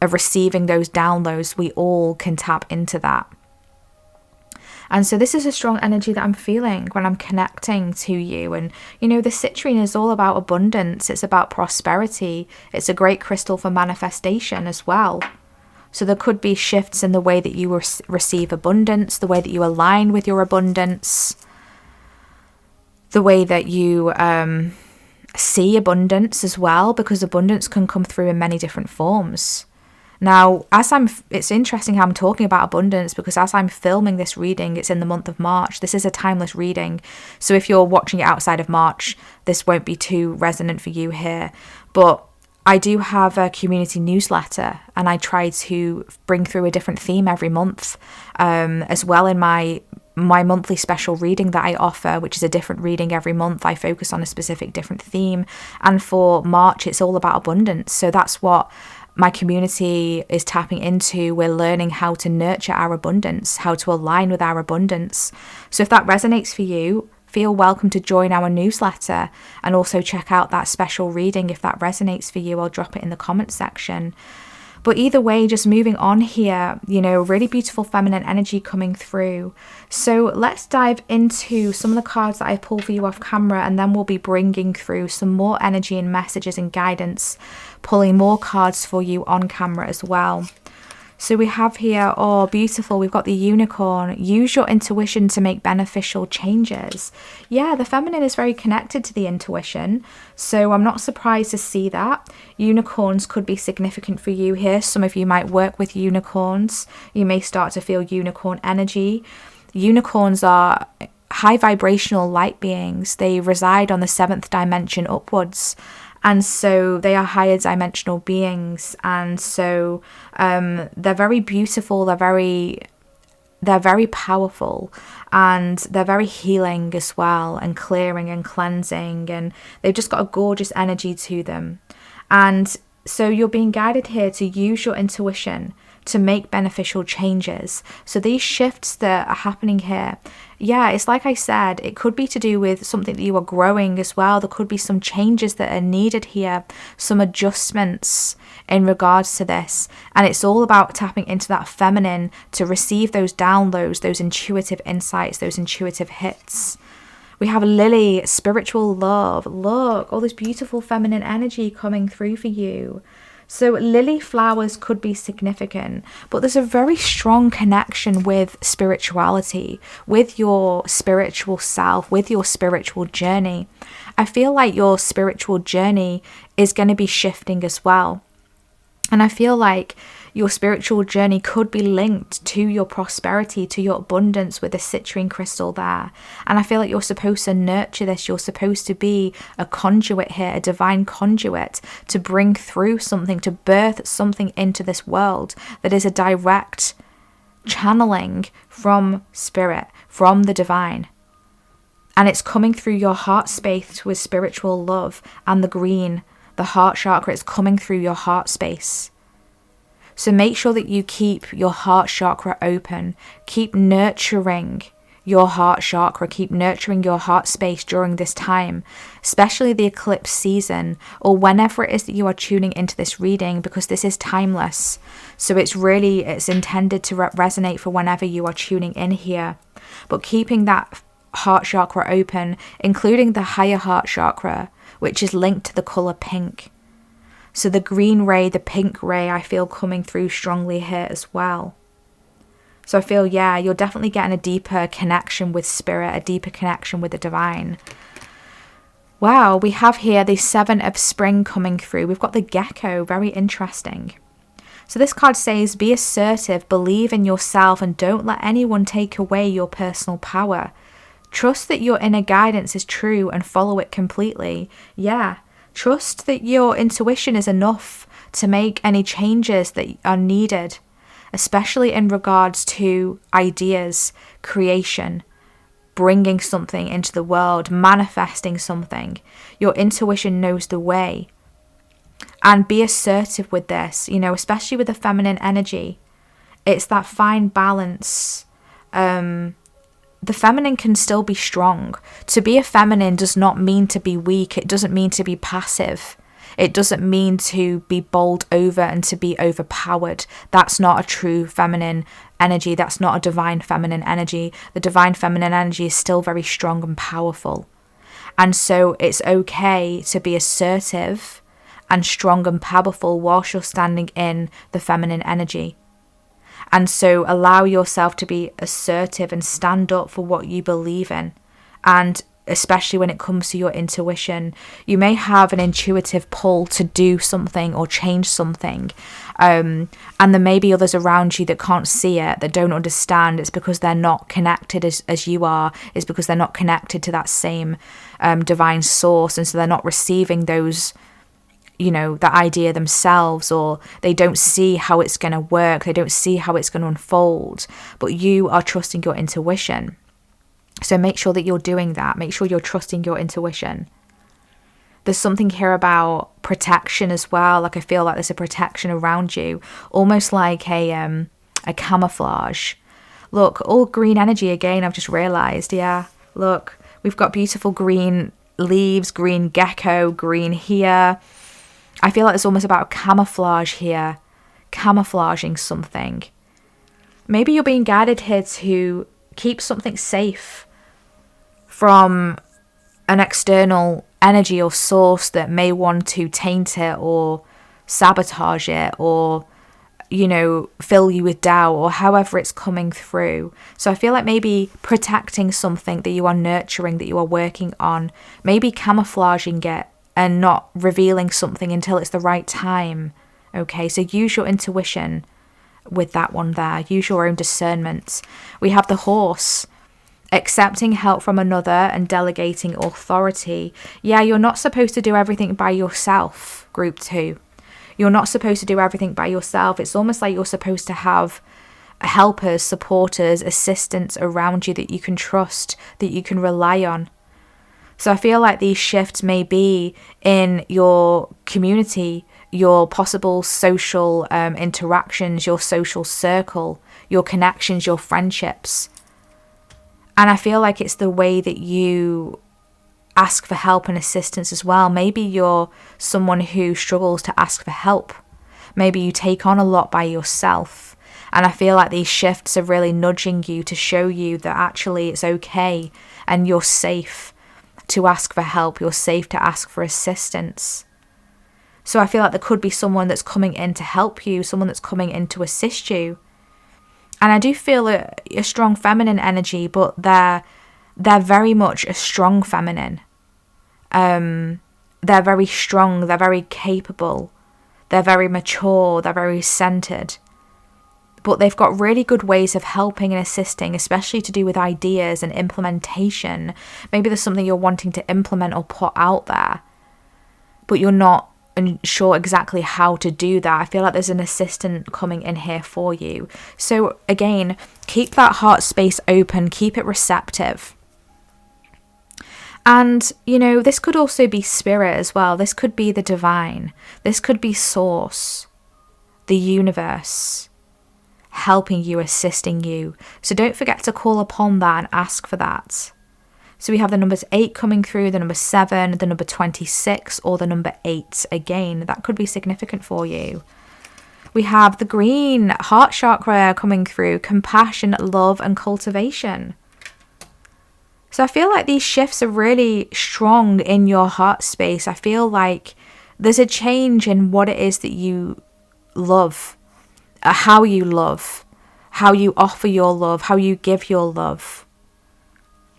Of receiving those downloads. We all can tap into that. And so this is a strong energy that I'm feeling when I'm connecting to you. And, you know, the citrine is all about abundance. It's about prosperity. It's a great crystal for manifestation as well. So there could be shifts in the way that you receive abundance, the way that you align with your abundance, the way that you see abundance as well, because abundance can come through in many different forms. Now, it's interesting how I'm talking about abundance, because as I'm filming this reading, it's in the month of March. This is a timeless reading. So if you're watching it outside of March, this won't be too resonant for you here. But I do have a community newsletter, and I try to bring through a different theme every month, as well in my monthly special reading that I offer, which is a different reading every month. I focus on a specific different theme. And for March, it's all about abundance. So that's what my community is tapping into. We're learning how to nurture our abundance, how to align with our abundance. So if that resonates for you, feel welcome to join our newsletter, and also check out that special reading if that resonates for you. I'll drop it in the comment section. But either way, just moving on here, you know, really beautiful feminine energy coming through. So let's dive into some of the cards that I pulled for you off camera, and then we'll be bringing through some more energy and messages and guidance, pulling more cards for you on camera as well. So we have here, oh, beautiful. We've got the unicorn. Use your intuition to make beneficial changes. Yeah, the feminine is very connected to the intuition. So I'm not surprised to see that. Unicorns could be significant for you here. Some of you might work with unicorns. You may start to feel unicorn energy. Unicorns are high vibrational light beings. They reside on the 7th dimension upwards. And so they are higher dimensional beings. And so they're very beautiful. They're very powerful, and they're very healing as well, and clearing and cleansing. And they've just got a gorgeous energy to them. And so you're being guided here to use your intuition to make beneficial changes. So these shifts that are happening here, yeah, it's like I said, it could be to do with something that you are growing as well. There could be some changes that are needed here, some adjustments in regards to this. And it's all about tapping into that feminine to receive those downloads, those intuitive insights, those intuitive hits. We have Lily, spiritual love. Look, all this beautiful feminine energy coming through for you. So lily flowers could be significant, but there's a very strong connection with spirituality, with your spiritual self, with your spiritual journey. I feel like your spiritual journey is going to be shifting as well. And I feel like your spiritual journey could be linked to your prosperity, to your abundance with the citrine crystal there. And I feel like you're supposed to nurture this. You're supposed to be a conduit here, a divine conduit, to bring through something, to birth something into this world that is a direct channeling from spirit, from the divine. And it's coming through your heart space with spiritual love, and the green, the heart chakra, is coming through your heart space. So make sure that you keep your heart chakra open. Keep nurturing your heart chakra, keep nurturing your heart space during this time, especially the eclipse season, or whenever it is that you are tuning into this reading, because this is timeless. So it's intended to resonate for whenever you are tuning in here. But keeping that heart chakra open, including the higher heart chakra, which is linked to the color pink. So the green ray, the pink ray, I feel coming through strongly here as well. So I feel, yeah, you're definitely getting a deeper connection with spirit, a deeper connection with the divine. Wow, we have here the 7 of spring coming through. We've got the gecko, very interesting. So this card says, be assertive, believe in yourself, and don't let anyone take away your personal power. Trust that your inner guidance is true and follow it completely. Yeah, trust that your intuition is enough to make any changes that are needed, especially in regards to ideas, creation, bringing something into the world, manifesting something. Your intuition knows the way. And be assertive with this, you know, especially with the feminine energy. It's that fine balance. The feminine can still be strong. To be a feminine does not mean to be weak. It doesn't mean to be passive. It doesn't mean to be bowled over and to be overpowered. That's not a true feminine energy. That's not a divine feminine energy. The divine feminine energy is still very strong and powerful. And so it's okay to be assertive and strong and powerful whilst you're standing in the feminine energy. And so allow yourself to be assertive and stand up for what you believe in. And especially when it comes to your intuition, you may have an intuitive pull to do something or change something. And there may be others around you that can't see it, that don't understand. It's because they're not connected as you are. It's because they're not connected to that same divine source. And so they're not receiving those, you know, the idea themselves, or they don't see how it's going to work. They don't see how it's going to unfold. But you are trusting your intuition. So make sure that you're doing that. Make sure you're trusting your intuition. There's something here about protection as well. Like I feel like there's a protection around you, almost like a camouflage. Look, all green energy again, I've just realized. Yeah, look, we've got beautiful green leaves, green gecko, green here. I feel like it's almost about camouflage here, camouflaging something. Maybe you're being guided here to keep something safe from an external energy or source that may want to taint it or sabotage it, or, you know, fill you with doubt, or however it's coming through. So I feel like maybe protecting something that you are nurturing, that you are working on, maybe camouflaging it and not revealing something until it's the right time. Okay, so use your intuition with that one there. Use your own discernment. We have the horse. Accepting help from another and delegating authority. Yeah, you're not supposed to do everything by yourself, group 2. You're not supposed to do everything by yourself. It's almost like you're supposed to have helpers, supporters, assistants around you that you can trust, that you can rely on. So I feel like these shifts may be in your community, your possible social interactions, your social circle, your connections, your friendships. And I feel like it's the way that you ask for help and assistance as well. Maybe you're someone who struggles to ask for help. Maybe you take on a lot by yourself. And I feel like these shifts are really nudging you to show you that actually it's okay and you're safe to ask for help. You're safe to ask for assistance. So I feel like there could be someone that's coming in to help you, someone that's coming in to assist you. And I do feel a strong feminine energy, but they're very much a strong feminine. They're very strong, they're very capable, they're very mature, they're very centered. But they've got really good ways of helping and assisting, especially to do with ideas and implementation. Maybe there's something you're wanting to implement or put out there, but you're not sure exactly how to do that. I feel like there's an assistant coming in here for you. So again, keep that heart space open, keep it receptive. And, you know, this could also be spirit as well. This could be the divine. This could be source, the universe, helping you, assisting you. So don't forget to call upon that and ask for that. So we have the numbers 8 coming through, the number 7, the number 26, or the number 8. Again, that could be significant for you. We have the green heart chakra coming through, compassion, love, and cultivation. So I feel like these shifts are really strong in your heart space. I feel like there's a change in what it is that you love, how you offer your love, how you give your love.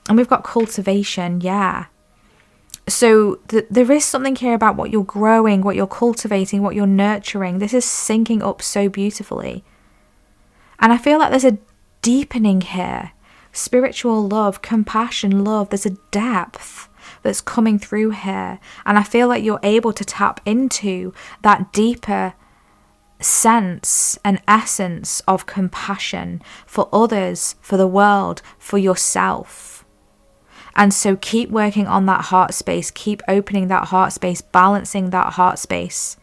And we've got cultivation, yeah. So there is something here about what you're growing, what you're cultivating, what you're nurturing. This is syncing up so beautifully. And I feel like there's a deepening here. Spiritual love, compassion, love. There's a depth that's coming through here. And I feel like you're able to tap into that deeper sense and essence of compassion for others, for the world, for yourself. And so keep working on that heart space, keep opening that heart space, balancing that heart space.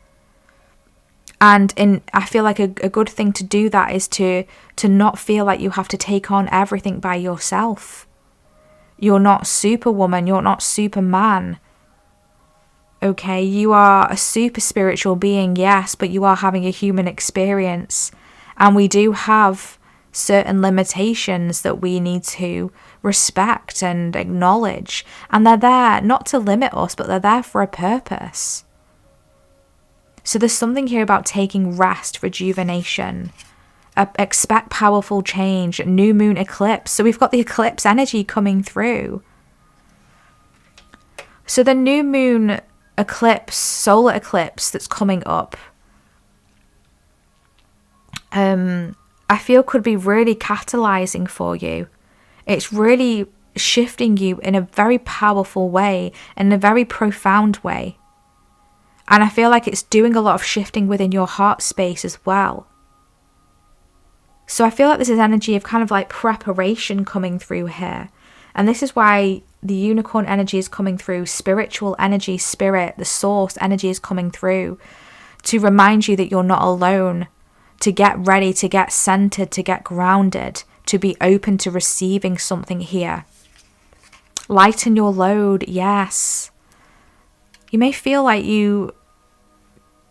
And I feel like a good thing to do that is to not feel like you have to take on everything by yourself. You're not superwoman, you're not superman. Okay, you are a super spiritual being, yes, but you are having a human experience. And we do have certain limitations that we need to respect and acknowledge. And they're there not to limit us, but they're there for a purpose. So there's something here about taking rest, rejuvenation. Expect powerful change, new moon eclipse. So we've got the eclipse energy coming through. So the new moon eclipse, solar eclipse that's coming up, I feel could be really catalyzing for you. It's really shifting you in a very powerful way, in a very profound way. And I feel like it's doing a lot of shifting within your heart space as well. So I feel like this is energy of kind of like preparation coming through here. And this is why the unicorn energy is coming through, spiritual energy, spirit, the source energy is coming through to remind you that you're not alone, to get ready, to get centered, to get grounded, to be open to receiving something here. Lighten your load, yes. You may feel like you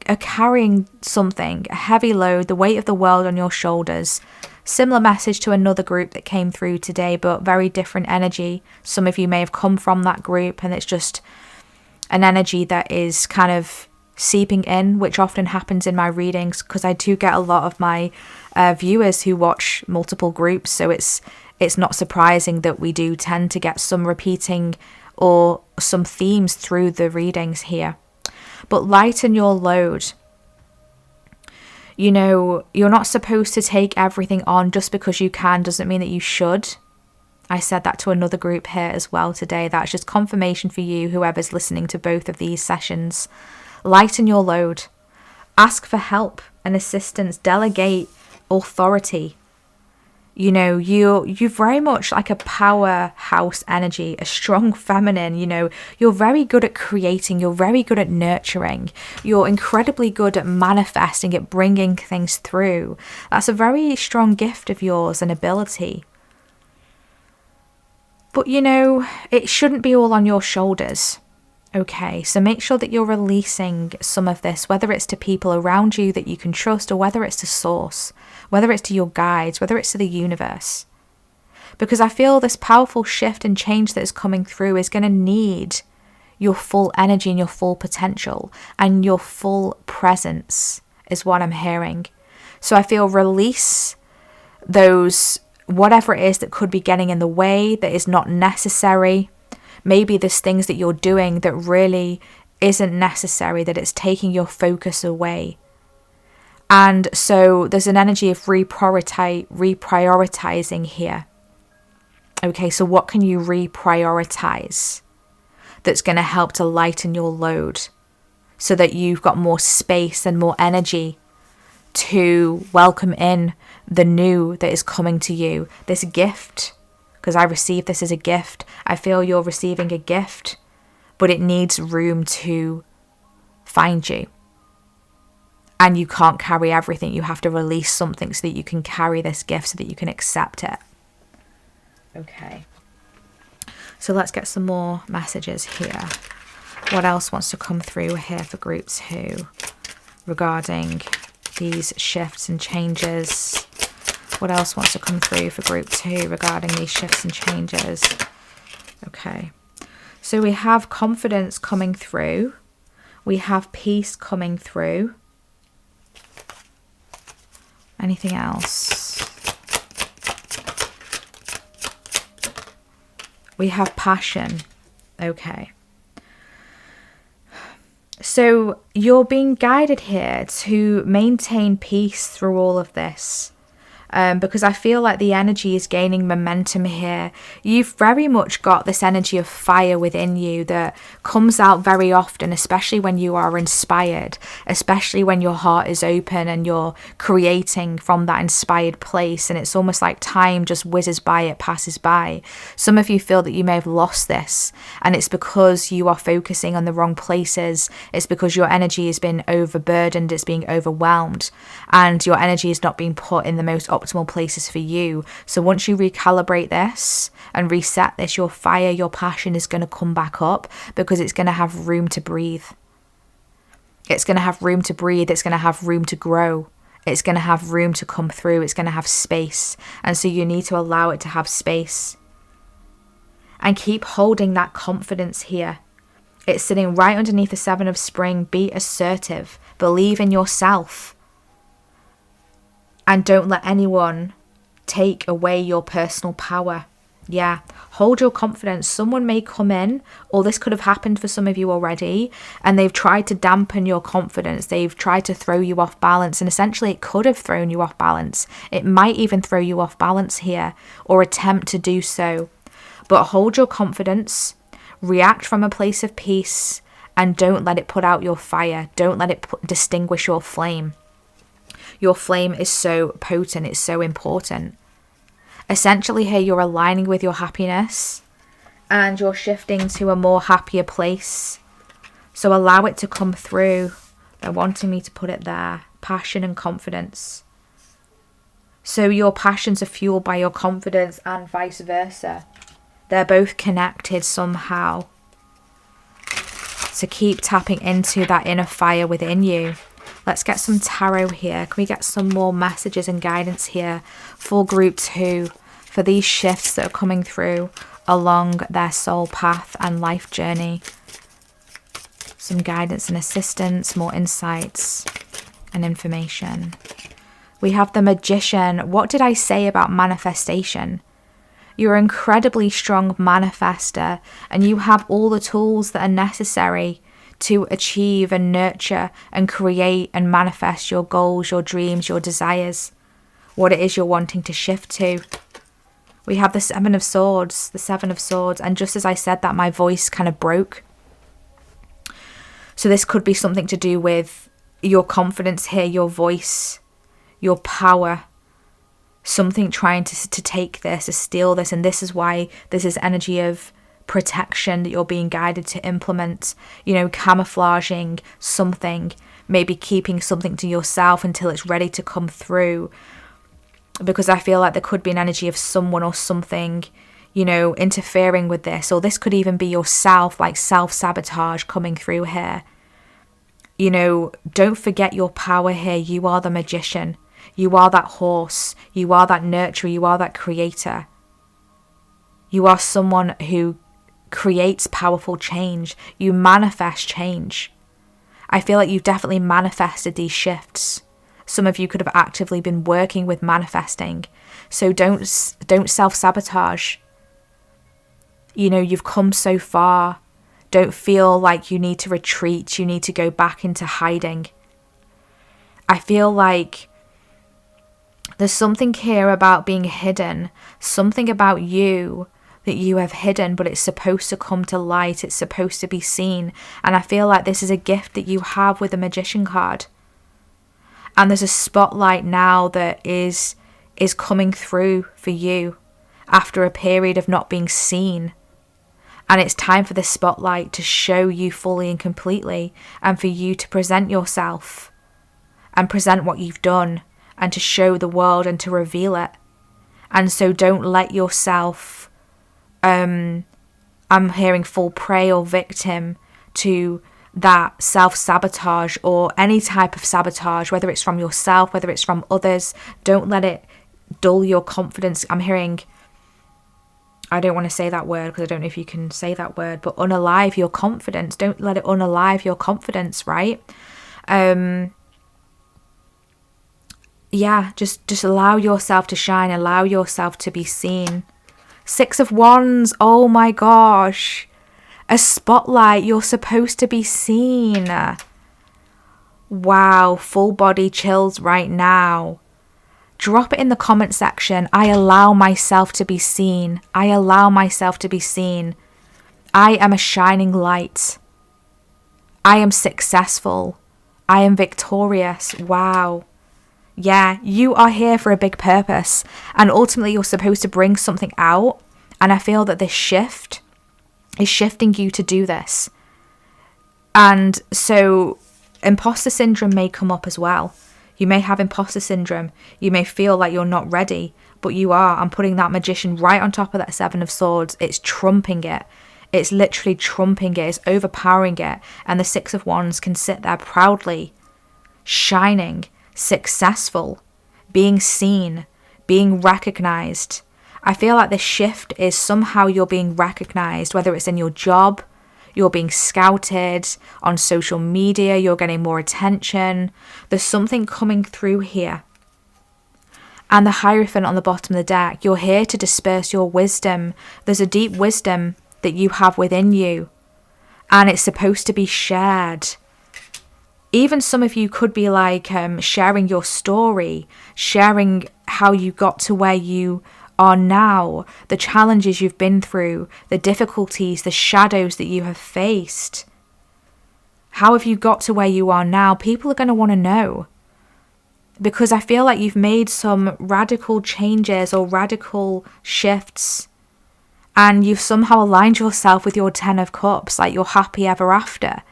are carrying something, a heavy load, the weight of the world on your shoulders. Similar message to another group that came through today, but very different energy. Some of you may have come from that group, and it's just an energy that is kind of seeping in, which often happens in my readings because I do get a lot of my viewers who watch multiple groups. So it's not surprising that we do tend to get some repeating or some themes through the readings here. But lighten your load. You know, you're not supposed to take everything on just because you can, doesn't mean that you should. I said that to another group here as well today. That's just confirmation for you, whoever's listening to both of these sessions. Lighten your load. Ask for help and assistance. Delegate authority. You know, you're very much like a powerhouse energy, a strong feminine. You know, you're very good at creating. You're very good at nurturing. You're incredibly good at manifesting, at bringing things through. That's a very strong gift of yours and ability. But, you know, it shouldn't be all on your shoulders. Okay, so make sure that you're releasing some of this, whether it's to people around you that you can trust, or whether it's to source, whether it's to your guides, whether it's to the universe. Because I feel this powerful shift and change that is coming through is going to need your full energy and your full potential and your full presence is what I'm hearing. So I feel release those, whatever it is that could be getting in the way, that is not necessary. Maybe there's things that you're doing that really isn't necessary, that it's taking your focus away. And so there's an energy of reprioritizing here. Okay, so what can you reprioritize that's going to help to lighten your load so that you've got more space and more energy to welcome in the new that is coming to you, this gift? Because I receive this as a gift. I feel you're receiving a gift, but it needs room to find you. and you can't carry everything. You have to release something so that you can carry this gift, so that you can accept it. Okay. So let's get some more messages here. What else wants to come through here for group 2 regarding these shifts and changes? What else wants to come through for group 2 regarding these shifts and changes? Okay. So we have confidence coming through. We have peace coming through. Anything else? We have passion. Okay. So you're being guided here to maintain peace through all of this. Because I feel like the energy is gaining momentum here. You've very much got this energy of fire within you that comes out very often, especially when you are inspired, especially when your heart is open and you're creating from that inspired place, and it's almost like time just whizzes by, it passes by. Some of you feel that you may have lost this, and it's because you are focusing on the wrong places. It's because your energy has been overburdened, it's being overwhelmed, and your energy is not being put in the most optimal places for you. So once you recalibrate this and reset this, your fire, your passion is going to come back up, because it's going to have room to breathe. It's going to have room to breathe. It's going to have room to grow. It's going to have room to come through. It's going to have space. And so you need to allow it to have space. And keep holding that confidence here. It's sitting right underneath the 7 of Spring. Be assertive. Believe in yourself. And don't let anyone take away your personal power. Yeah, hold your confidence. Someone may come in, or this could have happened for some of you already, and they've tried to dampen your confidence. They've tried to throw you off balance, and essentially it could have thrown you off balance. It might even throw you off balance here, or attempt to do so. But hold your confidence, react from a place of peace, and don't let it put out your fire. Don't let it distinguish your flame. Your flame is so potent, it's so important. Essentially here you're aligning with your happiness and you're shifting to a more happier place. So allow it to come through. They're wanting me to put it there. Passion and confidence. So your passions are fueled by your confidence and vice versa. They're both connected somehow. So keep tapping into that inner fire within you. Let's get some tarot here. Can we get some more messages and guidance here for group 2, for these shifts that are coming through along their soul path and life journey? Some guidance and assistance, more insights and information. We have the Magician. What did I say about manifestation? You're an incredibly strong manifester, and you have all the tools that are necessary to achieve and nurture and create and manifest your goals, your dreams, your desires, what it is you're wanting to shift to. We have the 7 of Swords, and just as I said that, my voice kind of broke. So this could be something to do with your confidence here, your voice, your power, something trying to take this, to steal this, and this is why this is energy of protection that you're being guided to implement, camouflaging something, maybe keeping something to yourself until it's ready to come through, because I feel like there could be an energy of someone or something, interfering with this, or this could even be yourself, like self-sabotage coming through here. Don't forget your power here. You are the Magician. You are that horse. You are that nurturer. You are that creator. You are someone who creates powerful change. You manifest change. I feel like you've definitely manifested these shifts. Some of you could have actively been working with manifesting. So don't self-sabotage. You've come so far. Don't feel like you need to retreat. You need to go back into hiding. I feel like there's something here about being hidden. Something about you that you have hidden, but it's supposed to come to light. It's supposed to be seen. And I feel like this is a gift that you have with the Magician card. And there's a spotlight now that is coming through for you after a period of not being seen. And it's time for the spotlight to show you fully and completely, and for you to present yourself and present what you've done and to show the world and to reveal it. And so don't let yourself, I'm hearing, fall prey or victim to that self-sabotage or any type of sabotage, whether it's from yourself, whether it's from others. Don't let it dull your confidence. I'm hearing, I don't want to say that word because I don't know if you can say that word, but unalive your confidence. Don't let it unalive your confidence, right? Yeah, just allow yourself to shine, allow yourself to be seen. 6 of Wands, oh my gosh. A spotlight, you're supposed to be seen. Wow, full body chills right now. Drop it in the comment section. I allow myself to be seen. I allow myself to be seen. I am a shining light. I am successful. I am victorious. Wow. Yeah, you are here for a big purpose. And ultimately, you're supposed to bring something out. And I feel that this shift is shifting you to do this. And so imposter syndrome may come up as well. You may have imposter syndrome. You may feel like you're not ready, but you are. I'm putting that magician right on top of that 7 of Swords. It's trumping it. It's literally trumping it. It's overpowering it. And the 6 of Wands can sit there proudly, shining, successful, being seen, being recognized. I feel like this shift is somehow you're being recognized, whether it's in your job, you're being scouted on social media, you're getting more attention. There's something coming through here. And the Hierophant on the bottom of the deck, you're here to disperse your wisdom. There's a deep wisdom that you have within you, and it's supposed to be shared. Even some of you could be like sharing your story, sharing how you got to where you are now, the challenges you've been through, the difficulties, the shadows that you have faced. How have you got to where you are now? People are going to want to know. Because I feel like you've made some radical changes or radical shifts. And you've somehow aligned yourself with your 10 of Cups, like you're happy ever after.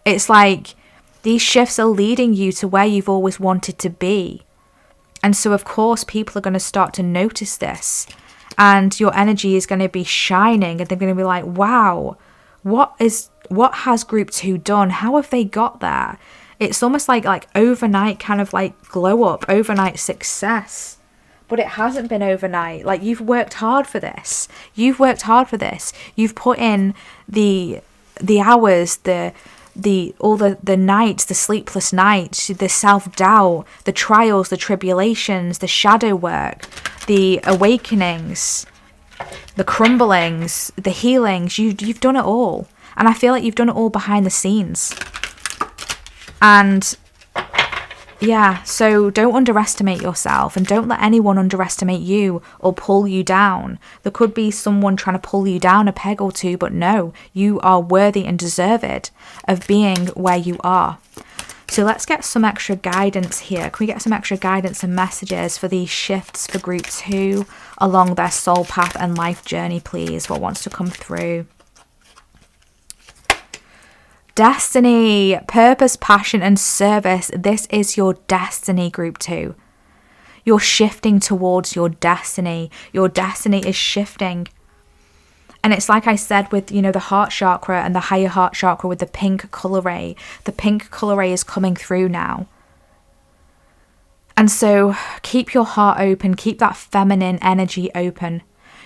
It's like these shifts are leading you to where you've always wanted to be. And so, of course, people are going to start to notice this. And your energy is going to be shining. And they're going to be like, wow, what has group 2 done? How have they got there? It's almost like overnight kind of like glow up, overnight success. But it hasn't been overnight. Like, you've worked hard for this. You've worked hard for this. You've put in the hours, the nights, the sleepless nights, the self-doubt, the trials, the tribulations, the shadow work, the awakenings, the crumblings, the healings. You've done it all. And I feel like you've done it all behind the scenes. And yeah, so don't underestimate yourself, and don't let anyone underestimate you or pull you down. There could be someone trying to pull you down a peg or two, but no, you are worthy and deserved of being where you are. So let's get some extra guidance here. Can we get some extra guidance and messages for these shifts for group 2 along their soul path and life journey, please? What wants to come through? Destiny, purpose, passion, and service. This is your destiny, group 2. You're shifting towards your destiny. Your destiny is shifting. And it's like I said with, the heart chakra and the higher heart chakra with the pink color ray. The pink color ray is coming through now. And so keep your heart open. Keep that feminine energy open.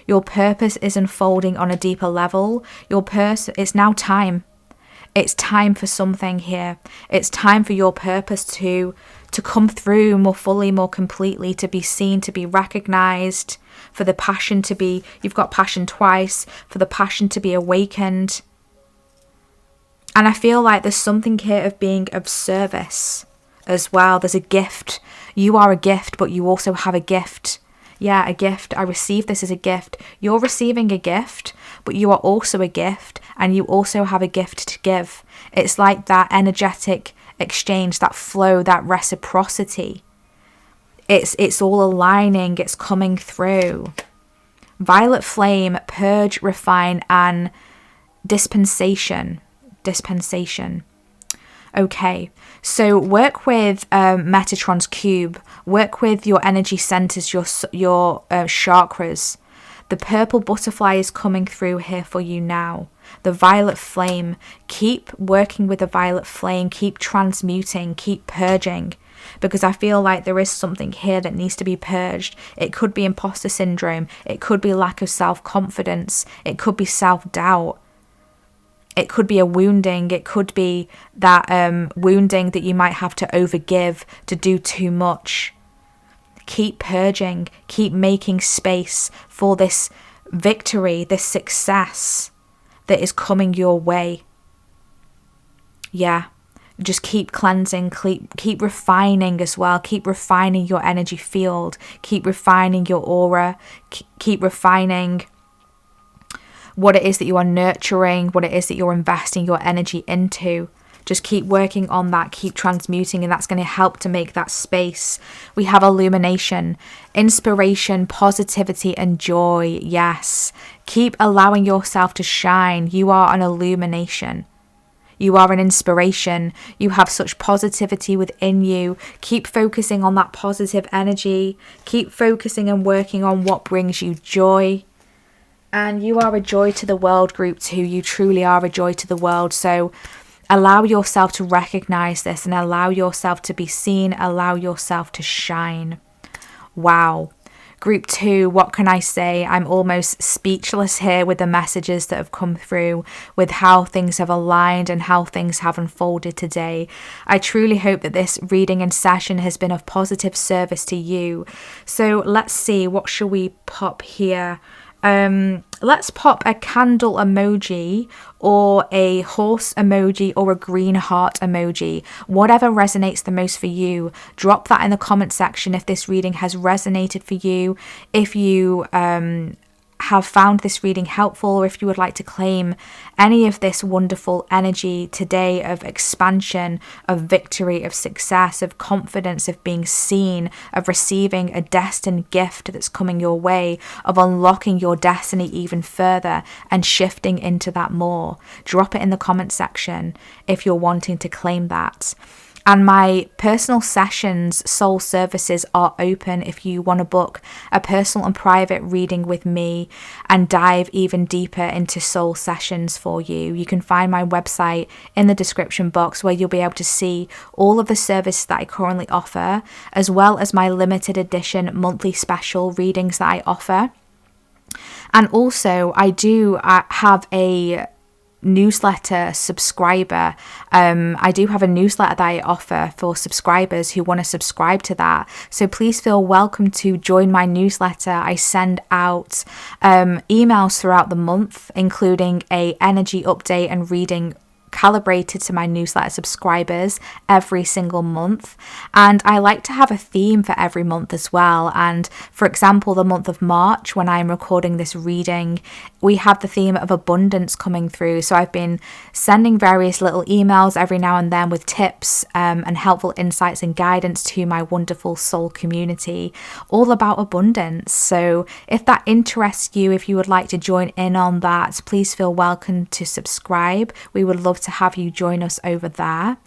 Your purpose is unfolding on a deeper level. It's now time. It's time for something here. It's time for your purpose to come through more fully, more completely, to be seen, to be recognized, for the passion to be, you've got passion twice, for the passion to be awakened. And I feel like there's something here of being of service as well. There's a gift. You are a gift, but you also have a gift. Yeah, a gift. I receive this as a gift. You're receiving a gift, but you are also a gift, and you also have a gift to give. It's like that energetic exchange, that flow, that reciprocity. It's all aligning, it's coming through. Violet flame, purge, refine, and dispensation. Okay, so work with Metatron's cube, work with your energy centers, your chakras. The purple butterfly is coming through here for you now. The violet flame, keep working with the violet flame, keep transmuting, keep purging, because I feel like there is something here that needs to be purged. It could be imposter syndrome, it could be lack of self-confidence, it could be self-doubt. It could be a wounding. It could be that wounding that you might have to overgive, to do too much. Keep purging. Keep making space for this victory, this success that is coming your way. Yeah. Just keep cleansing. Keep refining as well. Keep refining your energy field. Keep refining your aura. Keep refining what it is that you are nurturing, what it is that you're investing your energy into. Just keep working on that, keep transmuting, and that's going to help to make that space. We have illumination, inspiration, positivity, and joy. Yes. Keep allowing yourself to shine. You are an illumination. You are an inspiration. You have such positivity within you. Keep focusing on that positive energy. Keep focusing and working on what brings you joy. And you are a joy to the world, group 2. You truly are a joy to the world. So allow yourself to recognize this and allow yourself to be seen. Allow yourself to shine. Wow. Group 2, what can I say? I'm almost speechless here with the messages that have come through, with how things have aligned and how things have unfolded today. I truly hope that this reading and session has been of positive service to you. So let's see, what shall we pop here? Let's pop a candle emoji or a horse emoji or a green heart emoji, whatever resonates the most for you. Drop that in the comment section if this reading has resonated for you, if you have found this reading helpful, or if you would like to claim any of this wonderful energy today of expansion, of victory, of success, of confidence, of being seen, of receiving a destined gift that's coming your way, of unlocking your destiny even further and shifting into that more. Drop it in the comment section if you're wanting to claim that. And my personal sessions, soul services, are open if you want to book a personal and private reading with me and dive even deeper into soul sessions for you. You can find my website in the description box, where you'll be able to see all of the services that I currently offer, as well as my limited edition monthly special readings that I offer. And also I do have a newsletter subscriber. I do have a newsletter that I offer for subscribers who want to subscribe to that. So please feel welcome to join my newsletter. I send out emails throughout the month, including a energy update and reading calibrated to my newsletter subscribers every single month. And I like to have a theme for every month as well. And for example, the month of March, when I'm recording this reading, we have the theme of abundance coming through. So I've been sending various little emails every now and then with tips and helpful insights and guidance to my wonderful soul community, all about abundance. So if that interests you, if you would like to join in on that, please feel welcome to subscribe. We would love to have you join us over there.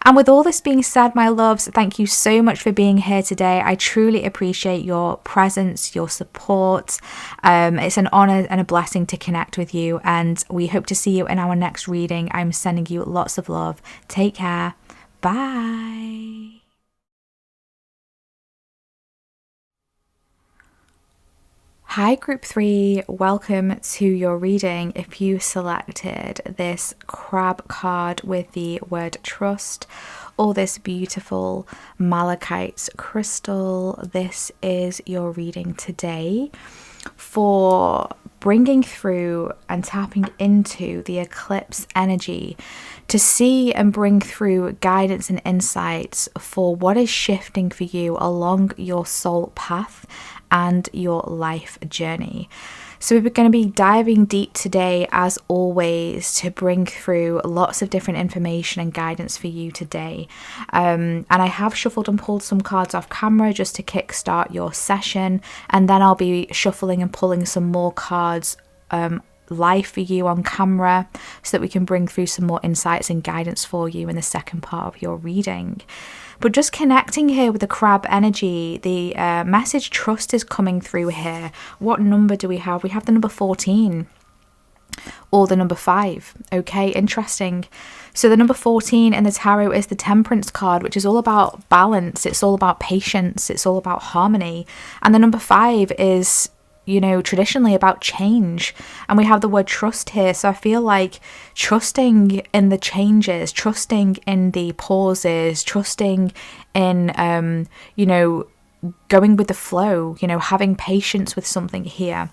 And with all this being said, my loves, thank you so much for being here today. I truly appreciate your presence, your support. It's an honor and a blessing to connect with you, and we hope to see you in our next reading. I'm sending you lots of love. Take care. Bye. Hi group 3, welcome to your reading. If you selected this crab card with the word trust, or this beautiful malachite crystal, this is your reading today for bringing through and tapping into the eclipse energy to see and bring through guidance and insights for what is shifting for you along your soul path and your life journey. So we're going to be diving deep today, as always, to bring through lots of different information and guidance for you today. And I have shuffled and pulled some cards off camera just to kickstart your session, and then I'll be shuffling and pulling some more cards live for you on camera so that we can bring through some more insights and guidance for you in the second part of your reading. But just connecting here with the crab energy, the message trust is coming through here. What number do we have? We have the number 14 or the number 5. Okay, interesting. So the number 14 in the tarot is the Temperance card, which is all about balance. It's all about patience. It's all about harmony. And the number 5 is, you know, traditionally about change. And we have the word trust here. So I feel like trusting in the changes, trusting in the pauses, trusting in, you know, going with the flow, you know, having patience with something here.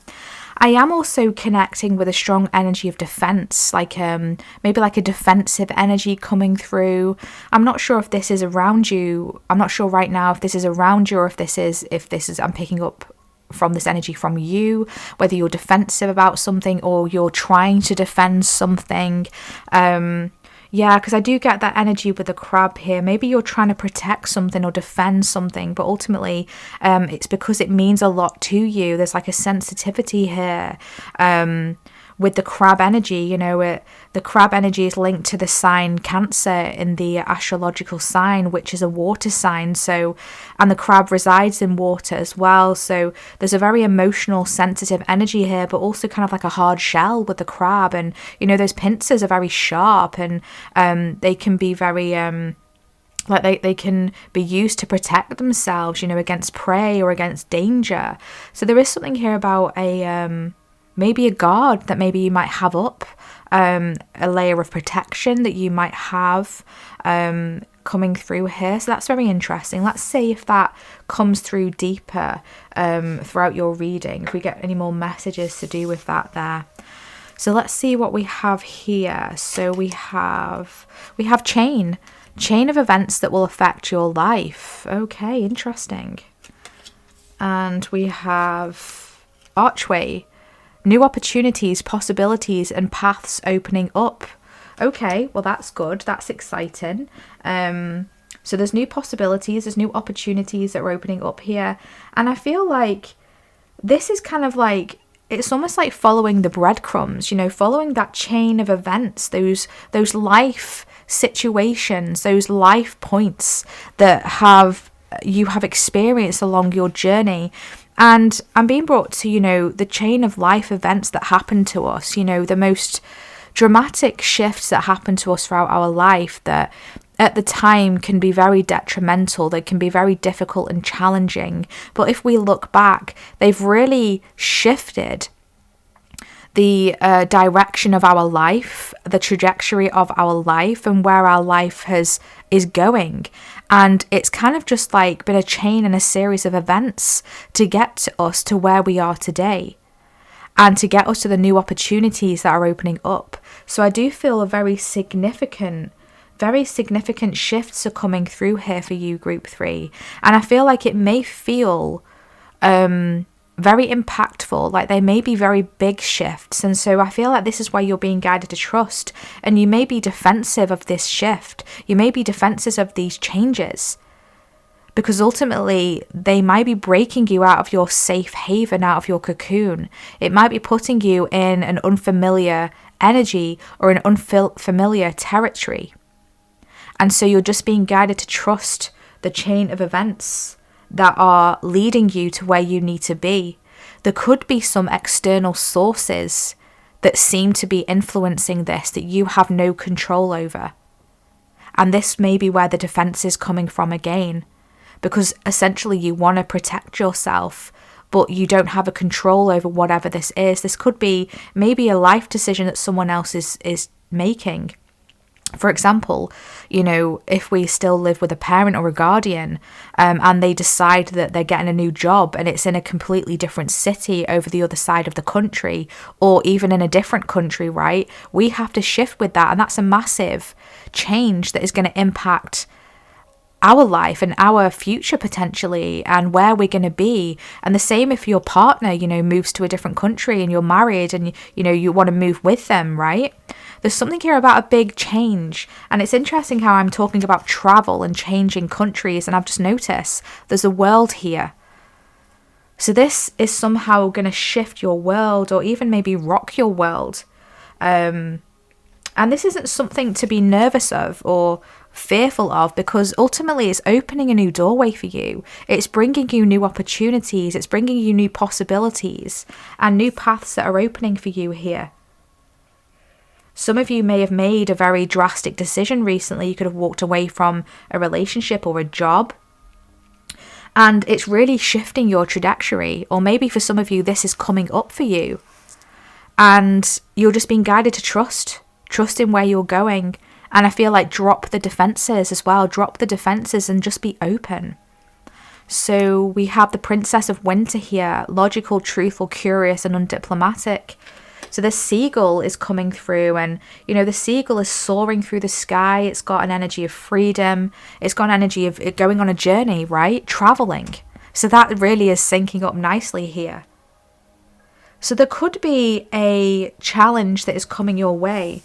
I am also connecting with a strong energy of defense, like maybe like a defensive energy coming through. I'm not sure if this is around you. I'm not sure right now if this is around you or if this is I'm picking up from this energy from you, whether you're defensive about something or you're trying to defend something. Yeah, because I do get that energy with the crab here. Maybe you're trying to protect something or defend something, but ultimately it's because it means a lot to you. There's like a sensitivity here with the crab energy. You know, the crab energy is linked to the sign Cancer in the astrological sign, which is a water sign. So, and the crab resides in water as well. So there's a very emotional, sensitive energy here, but also kind of like a hard shell with the crab. And, you know, those pincers are very sharp and they can be very... like they can be used to protect themselves, you know, against prey or against danger. So there is something here about a... maybe a guard that maybe you might have up, a layer of protection that you might have coming through here. So that's very interesting. Let's see if that comes through deeper throughout your reading, if we get any more messages to do with that there. So let's see what we have here. So we have chain of events that will affect your life. Okay, interesting. And we have archway. New opportunities, possibilities, and paths opening up. Okay, well that's good. That's exciting. So there's new possibilities, there's new opportunities that are opening up here. And I feel like this is kind of like, it's almost like following the breadcrumbs, you know, following that chain of events, those life situations, those life points that you have experienced along your journey. And I'm being brought to, you know, the chain of life events that happen to us, you know, the most dramatic shifts that happen to us throughout our life that at the time can be very detrimental, they can be very difficult and challenging. But if we look back, they've really shifted the direction of our life, the trajectory of our life and where our life is going. And it's kind of just like been a chain and a series of events to get us to where we are today and to get us to the new opportunities that are opening up. So I do feel a very significant shifts are coming through here for you, Group 3. And I feel like it may feel very impactful, like they may be very big shifts. And so I feel like this is why you're being guided to trust, and you may be defensive of this shift, you may be defensive of these changes, because ultimately they might be breaking you out of your safe haven, out of your cocoon. It might be putting you in an unfamiliar energy or an unfamiliar territory, and so you're just being guided to trust the chain of events that are leading you to where you need to be. There could be some external sources that seem to be influencing this that you have no control over. And this may be where the defense is coming from again, because essentially you want to protect yourself, but you don't have a control over whatever this is. This could be maybe a life decision that someone else is making. For example, you know, if we still live with a parent or a guardian and they decide that they're getting a new job and it's in a completely different city over the other side of the country, or even in a different country, right? We have to shift with that. And that's a massive change that is going to impact our life and our future potentially, and where we're going to be. And the same if your partner, you know, moves to a different country and you're married and, you know, you want to move with them, right? There's something here about a big change. And it's interesting how I'm talking about travel and changing countries, and I've just noticed there's a world here. So this is somehow going to shift your world, or even maybe rock your world. And this isn't something to be nervous of or fearful of, because ultimately it's opening a new doorway for you. It's bringing you new opportunities. It's bringing you new possibilities and new paths that are opening for you here. Some of you may have made a very drastic decision recently. You could have walked away from a relationship or a job, and it's really shifting your trajectory. Or maybe for some of you, this is coming up for you, and you're just being guided to trust in where you're going. And I feel like drop the defenses as well. Drop the defenses and just be open. So we have the Princess of Winter here, logical, truthful, curious, and undiplomatic. So the seagull is coming through, and the seagull is soaring through the sky. It's got an energy of freedom. It's got an energy of it going on a journey, right? Traveling. So that really is syncing up nicely here. So there could be a challenge that is coming your way,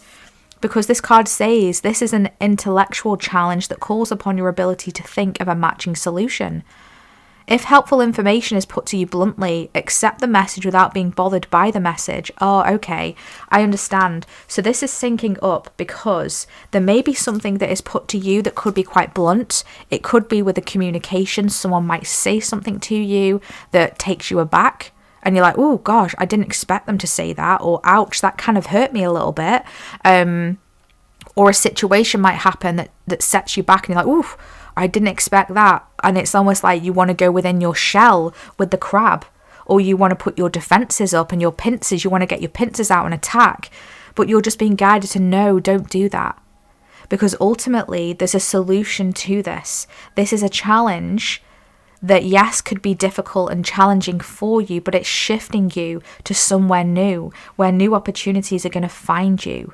because this card says this is an intellectual challenge that calls upon your ability to think of a matching solution. If helpful information is put to you bluntly, accept the message without being bothered by the message. Oh, okay, I understand. So this is syncing up because there may be something that is put to you that could be quite blunt. It could be with a communication. Someone might say something to you that takes you aback. And you're like, oh gosh, I didn't expect them to say that. Or ouch, that kind of hurt me a little bit. Or a situation might happen that sets you back and you're like, ooh, I didn't expect that. And it's almost like you want to go within your shell with the crab, or you want to put your defenses up and your pincers, you want to get your pincers out and attack, but you're just being guided to no, don't do that. Because ultimately there's a solution to this. This is a challenge that, yes, could be difficult and challenging for you, but it's shifting you to somewhere new, where new opportunities are going to find you.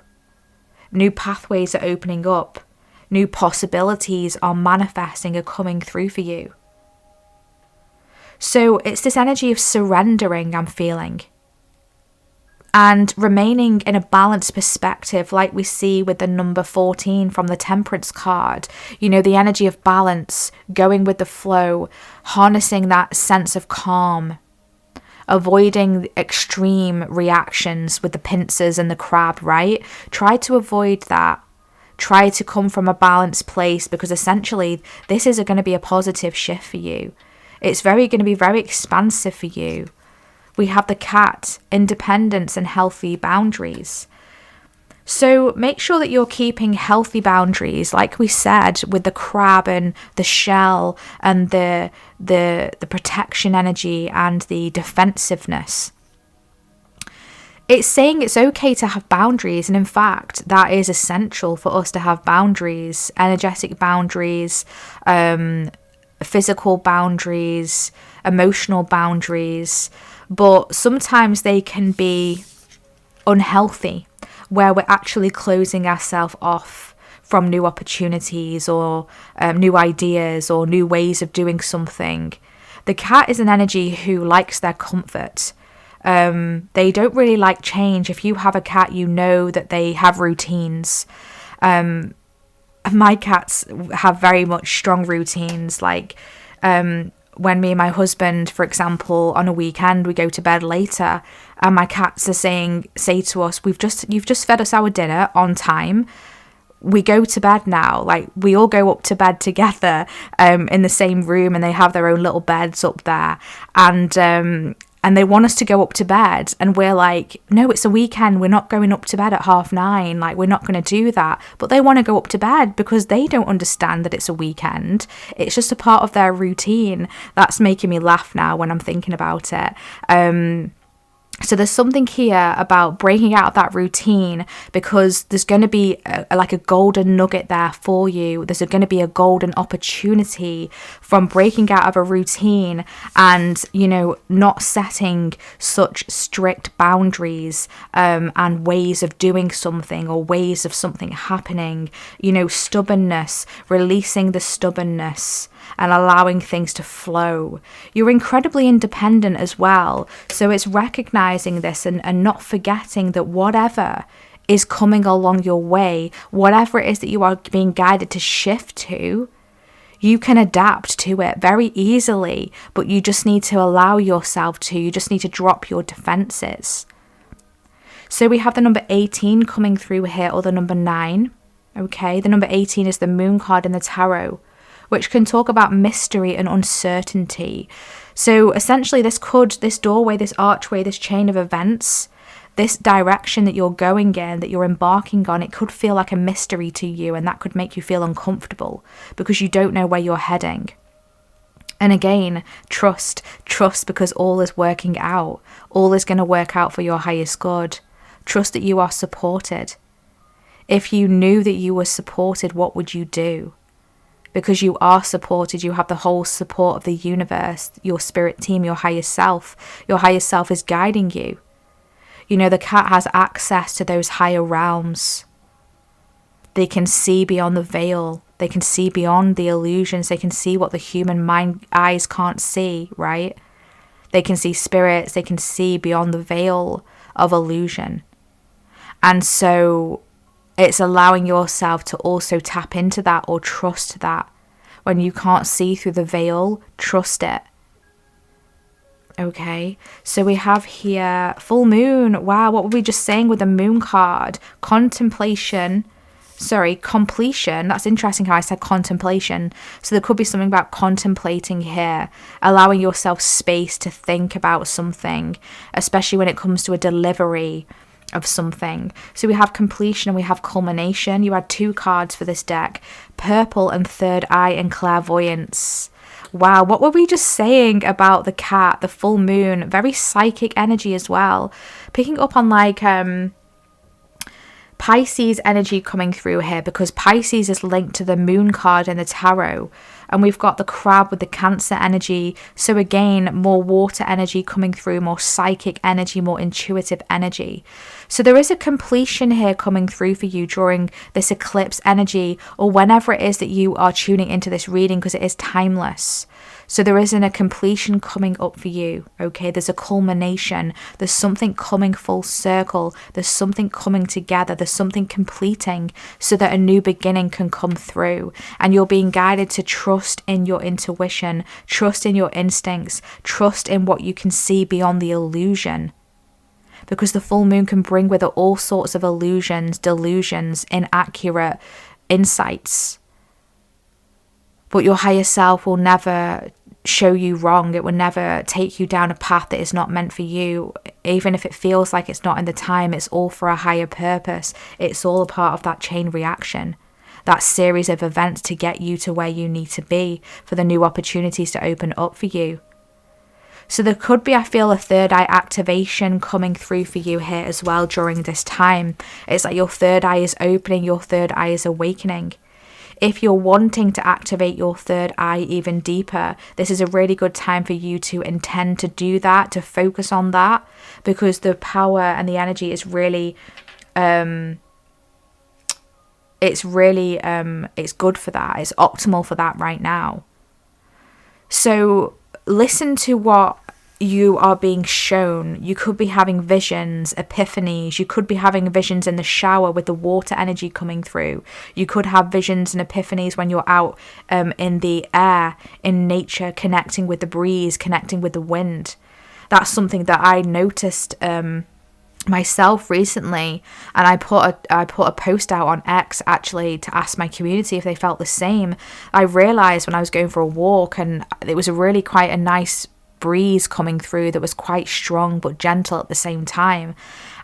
New pathways are opening up. New possibilities are manifesting, are coming through for you. So it's this energy of surrendering I'm feeling. And remaining in a balanced perspective, like we see with the number 14 from the Temperance card. The energy of balance, going with the flow, harnessing that sense of calm, avoiding extreme reactions with the pincers and the crab, right? Try to avoid that. Try to come from a balanced place, because essentially this is going to be a positive shift for you. It's going to be very expansive for you. We have the cat, independence and healthy boundaries. So make sure that you're keeping healthy boundaries, like we said, with the crab and the shell and the protection energy and the defensiveness. It's saying it's okay to have boundaries, and in fact, that is essential for us to have boundaries, energetic boundaries, physical boundaries, emotional boundaries, but sometimes they can be unhealthy, where we're actually closing ourselves off from new opportunities or new ideas or new ways of doing something. The cat is an energy who likes their comfort. They don't really like change. If you have a cat, you know that they have routines. My cats have very much strong routines. Like when me and my husband, for example, on a weekend, we go to bed later, and my cats say to us, you've just fed us our dinner on time. We go to bed now. Like, we all go up to bed together in the same room, and they have their own little beds up there. And they want us to go up to bed, and we're like, no, it's a weekend. We're not going up to bed at 9:30. Like, we're not going to do that. But they want to go up to bed because they don't understand that it's a weekend. It's just a part of their routine. That's making me laugh now when I'm thinking about it. So there's something here about breaking out of that routine, because there's going to be a golden nugget there for you. There's going to be a golden opportunity from breaking out of a routine and, not setting such strict boundaries and ways of doing something or ways of something happening. Stubbornness, releasing the stubbornness and allowing things to flow. You're incredibly independent as well. So it's recognizing this and not forgetting that whatever is coming along your way, whatever it is that you are being guided to shift to, You can adapt to it very easily, but you just need to allow yourself to. You just need to drop your defenses. So we have the number 18 coming through here, or the number 9. Okay, the number 18 is the moon card in the tarot, which can talk about mystery and uncertainty. So essentially this doorway, this archway, this chain of events, this direction that you're going in, that you're embarking on, it could feel like a mystery to you, and that could make you feel uncomfortable because you don't know where you're heading. And again, trust because all is working out. All is going to work out for your highest good. Trust that you are supported. If you knew that you were supported, what would you do? Because you are supported, you have the whole support of the universe, your spirit team, your highest self. Your highest self is guiding you. You know, the cat has access to those higher realms. They can see beyond the veil. They can see beyond the illusions. They can see what the human mind eyes can't see, right? They can see spirits. They can see beyond the veil of illusion. And so it's allowing yourself to also tap into that, or trust that. When you can't see through the veil, trust it. Okay, so we have here full moon. Wow, what were we just saying with the moon card? Completion. That's interesting how I said contemplation. So there could be something about contemplating here, allowing yourself space to think about something, especially when it comes to a delivery of something. So we have completion and we have culmination. You had 2 cards for this deck, purple and third eye and clairvoyance. Wow, what were we just saying about the cat, the full moon? Very psychic energy as well. Picking up on like Pisces energy coming through here, because Pisces is linked to the moon card in the tarot. And we've got the crab with the Cancer energy. So again, more water energy coming through, more psychic energy, more intuitive energy. So there is a completion here coming through for you during this eclipse energy, or whenever it is that you are tuning into this reading, because it is timeless. So there isn't a completion coming up for you, okay? There's a culmination. There's something coming full circle. There's something coming together. There's something completing so that a new beginning can come through. And you're being guided to trust in your intuition, trust in your instincts, trust in what you can see beyond the illusion. Because the full moon can bring with it all sorts of illusions, delusions, inaccurate insights. But your higher self will never show you wrong. It will never take you down a path that is not meant for you. Even if it feels like it's not in the time, it's all for a higher purpose. It's all a part of that chain reaction, that series of events to get you to where you need to be, for the new opportunities to open up for you. So there could be, I feel, a third eye activation coming through for you here as well during this time. It's like your third eye is opening, your third eye is awakening. If you're wanting to activate your third eye even deeper, this is a really good time for you to intend to do that, to focus on that, because the power and the energy is really, it's good for that. It's optimal for that right now. So listen to what you are being shown. You could be having visions, epiphanies. You could be having visions in the shower with the water energy coming through. You could have visions and epiphanies when you're out in the air, in nature, connecting with the breeze, connecting with the wind. That's something that I noticed myself recently, and I put a post out on X actually to ask my community if they felt the same. I realized when I was going for a walk, and it was really quite a nice breeze coming through that was quite strong but gentle at the same time,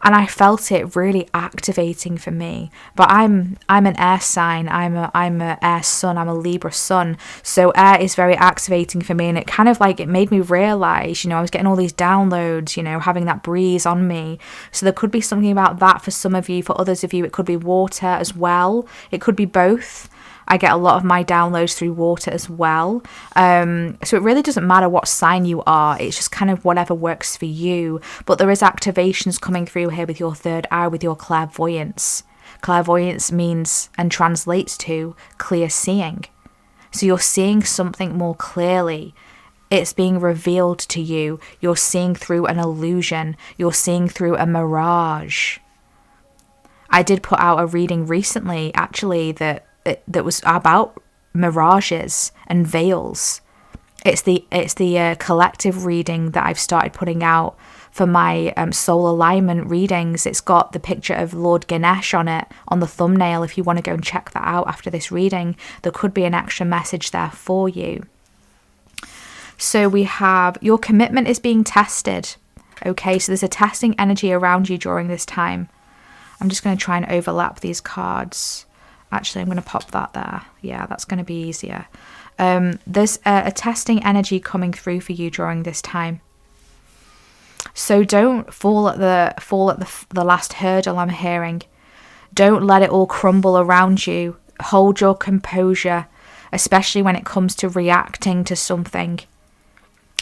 and I felt it really activating for me. But I'm an air sign. I'm a air sun. I'm a Libra sun, so air is very activating for me, and it kind of like, it made me realize, I was getting all these downloads, having that breeze on me. So there could be something about that for some of you. For others of you, it could be water as well. It could be both. I get a lot of my downloads through water as well. So it really doesn't matter what sign you are. It's just kind of whatever works for you. But there is activations coming through here with your third eye, with your clairvoyance. Clairvoyance means and translates to clear seeing. So you're seeing something more clearly. It's being revealed to you. You're seeing through an illusion. You're seeing through a mirage. I did put out a reading recently, actually, that was about mirages and veils. It's the collective reading that I've started putting out for my soul alignment readings. It's got the picture of Lord Ganesh on it, on the thumbnail. If you want to go and check that out after this reading, there could be an extra message there for you. So we have, your commitment is being tested. Okay, so there's a testing energy around you during this time. I'm just going to try and overlap these cards. Actually, I'm going to pop that there. Yeah, that's going to be easier. There's a testing energy coming through for you during this time. So don't fall at the last hurdle, I'm hearing. Don't let it all crumble around you. Hold your composure, especially when it comes to reacting to something.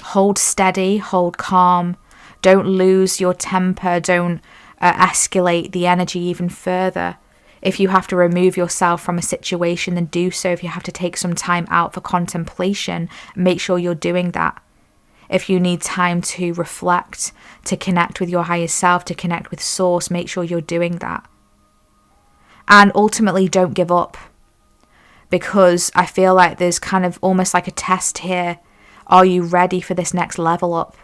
Hold steady, hold calm. Don't lose your temper. Don't escalate the energy even further. If you have to remove yourself from a situation, then do so. If you have to take some time out for contemplation, make sure you're doing that. If you need time to reflect, to connect with your higher self, to connect with source, make sure you're doing that. And ultimately, don't give up, because I feel like there's kind of almost like a test here. Are you ready for this next level up?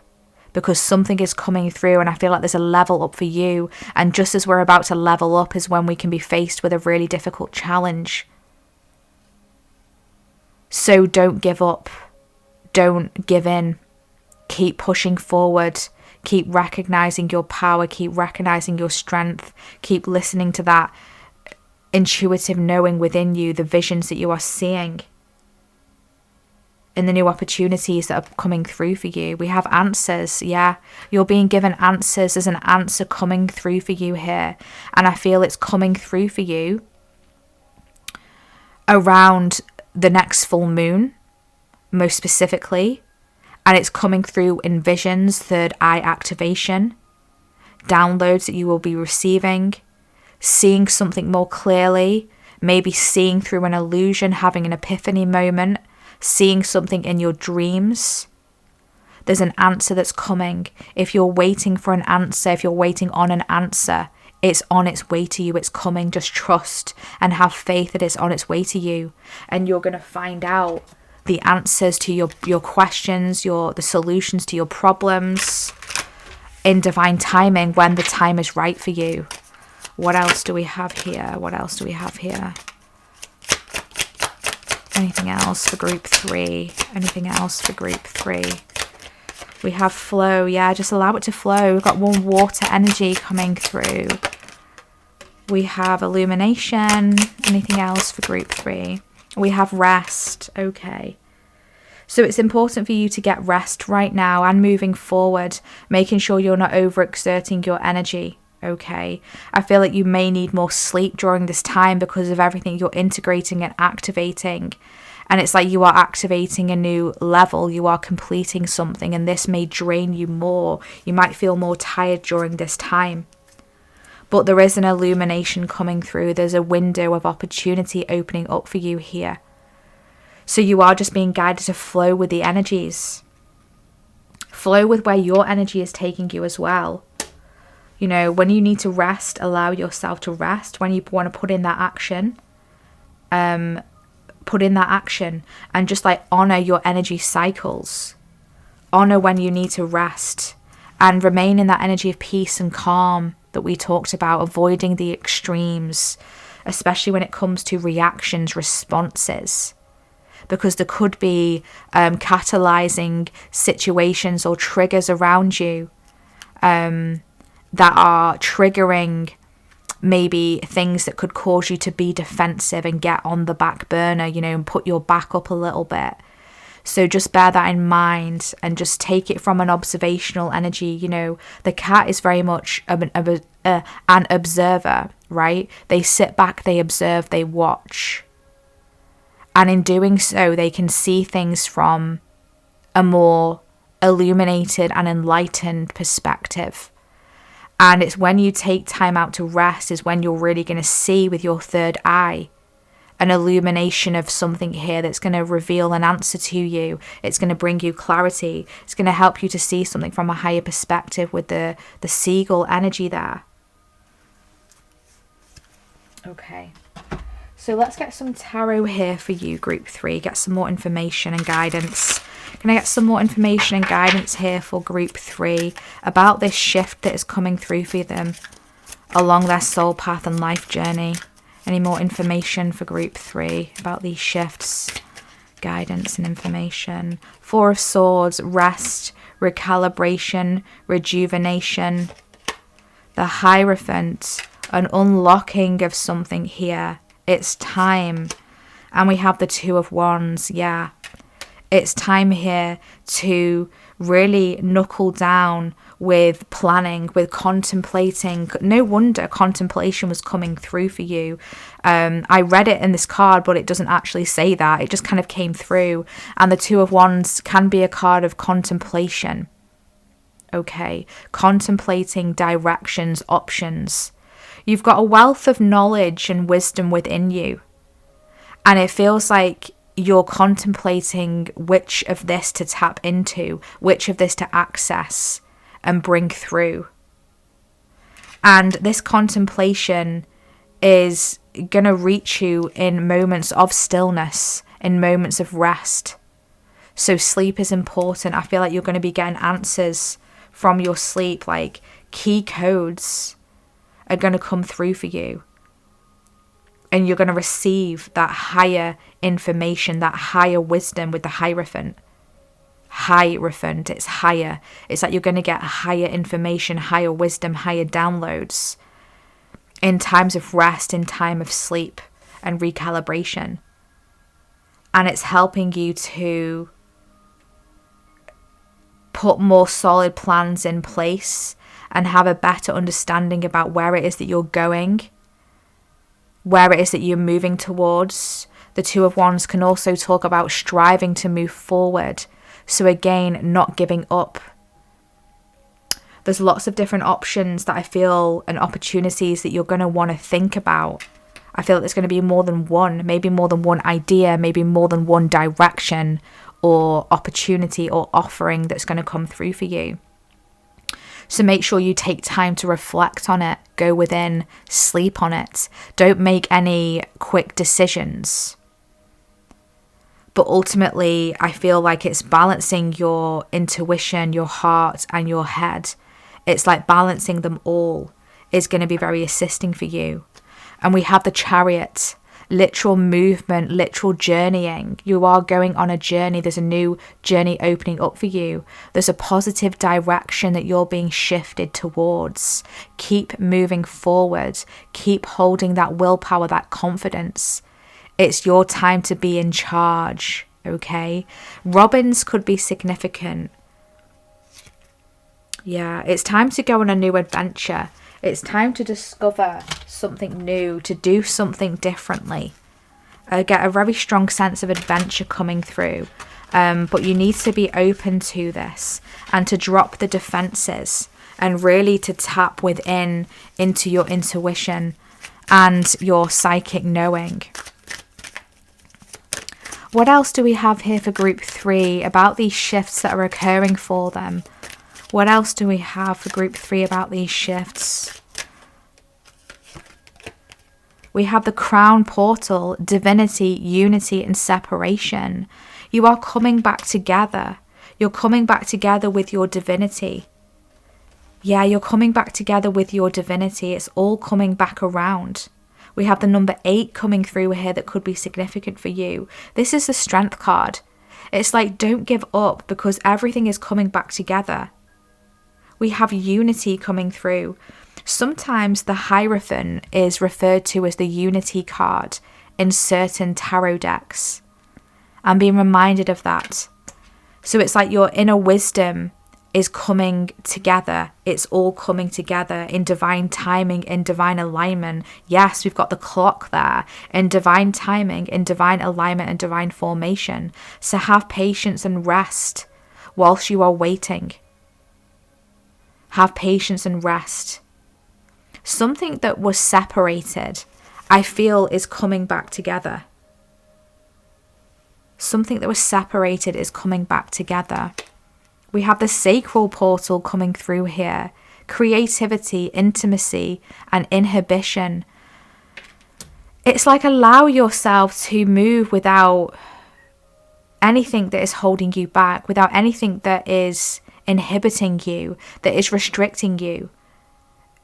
Because something is coming through, and I feel like there's a level up for you. And just as we're about to level up is when we can be faced with a really difficult challenge. So don't give up. Don't give in. Keep pushing forward. Keep recognizing your power. Keep recognizing your strength. Keep listening to that intuitive knowing within you, the visions that you are seeing, and the new opportunities that are coming through for you. We have answers. Yeah, you're being given answers. There's an answer coming through for you here. And I feel it's coming through for you around the next full moon, most specifically. And it's coming through in visions, third eye activation, downloads that you will be receiving, seeing something more clearly, maybe seeing through an illusion, having an epiphany moment, seeing something in your dreams. There's an answer that's coming. If you're waiting for an answer, if you're waiting on an answer, it's on its way to you. It's coming. Just trust and have faith that it's on its way to you. And you're going to find out the answers to your questions, the solutions to your problems in divine timing when the time is right for you. What else do we have here? What else do we have here? Anything else for group 3? Anything else for group 3? We have flow. Yeah, just allow it to flow. We've got warm water energy coming through. We have illumination. Anything else for group 3? We have rest. Okay. So it's important for you to get rest right now and moving forward, making sure you're not overexerting your energy. Okay. I feel like you may need more sleep during this time because of everything you're integrating and activating. And it's like you are activating a new level. You are completing something, and this may drain you more. You might feel more tired during this time. But there is an illumination coming through. There's a window of opportunity opening up for you here. So you are just being guided to flow with the energies. Flow with where your energy is taking you as well. You know, when you need to rest, allow yourself to rest. When you want to put in that action, put in that action, and just like honor your energy cycles. Honor when you need to rest and remain in that energy of peace and calm that we talked about, avoiding the extremes, especially when it comes to reactions, responses. Because there could be catalyzing situations or triggers around you that are triggering maybe things that could cause you to be defensive and get on the back burner, you know, and put your back up a little bit. So just bear that in mind and just take it from an observational energy. You know, the cat is very much an observer, right? They sit back, they observe, they watch. And in doing so, they can see things from a more illuminated and enlightened perspective. And it's when you take time out to rest is when you're really going to see with your third eye an illumination of something here that's going to reveal an answer to you. It's going to bring you clarity. It's going to help you to see something from a higher perspective with the seagull energy there. Okay. So let's get some tarot here for you, group 3. Get some more information and guidance. Can I get some more information and guidance here for group 3 about this shift that is coming through for them along their soul path and life journey? Any more information for group 3 about these shifts, guidance and information? 4 of Swords, rest, recalibration, rejuvenation. The Hierophant, an unlocking of something here. It's time. And we have the 2 of Wands. Yeah, it's time here to really knuckle down with planning, with contemplating. No wonder contemplation was coming through for you. I read it in this card, but it doesn't actually say that. It just kind of came through. And the 2 of Wands can be a card of contemplation. Okay, contemplating directions, options. You've got a wealth of knowledge and wisdom within you. And it feels like you're contemplating which of this to tap into, which of this to access and bring through. And this contemplation is going to reach you in moments of stillness, in moments of rest. So sleep is important. I feel like you're going to be getting answers from your sleep, like key codes are going to come through for you. And you're going to receive that higher information, that higher wisdom with the Hierophant. Hierophant, it's higher. It's like you're going to get higher information, higher wisdom, higher downloads in times of rest, in time of sleep and recalibration. And it's helping you to put more solid plans in place and have a better understanding about where it is that you're going, where it is that you're moving towards. The 2 of Wands can also talk about striving to move forward. So again, not giving up. There's lots of different options that I feel and opportunities that you're going to want to think about. I feel like there's going to be more than one, maybe more than one idea, maybe more than one direction or opportunity or offering that's going to come through for you. So make sure you take time to reflect on it, go within, sleep on it. Don't make any quick decisions. But ultimately, I feel like it's balancing your intuition, your heart, and your head. It's like balancing them all is going to be very assisting for you. And we have the Chariot, literal movement, literal journeying. You are going on a journey. There's a new journey opening up for you. There's a positive direction that you're being shifted towards. Keep moving forward. Keep holding that willpower, that confidence. It's your time to be in charge, okay? Robins could be significant. Yeah, it's time to go on a new adventure. It's time to discover something new, to do something differently. I get a very strong sense of adventure coming through. But you need to be open to this and to drop the defenses and really to tap within into your intuition and your psychic knowing. What else do we have here for group 3 about these shifts that are occurring for them? What else do we have for group 3 about these shifts? We have the Crown Portal, divinity, unity, and separation. You are coming back together. You're coming back together with your divinity. Yeah, you're coming back together with your divinity. It's all coming back around. We have the number 8 coming through here that could be significant for you. This is the Strength card. It's like, don't give up because everything is coming back together. We have unity coming through. Sometimes the Hierophant is referred to as the Unity card in certain tarot decks. I'm being reminded of that. So it's like your inner wisdom is coming together. It's all coming together in divine timing, in divine alignment. Yes, we've got the clock there, in divine timing, in divine alignment and divine formation. So have patience and rest whilst you are waiting. Have patience and rest. Something that was separated, I feel, is coming back together. Something that was separated is coming back together. We have the Sacral Portal coming through here. Creativity, intimacy, and inhibition. It's like allow yourself to move without anything that is holding you back, without anything that is inhibiting you, that is restricting you.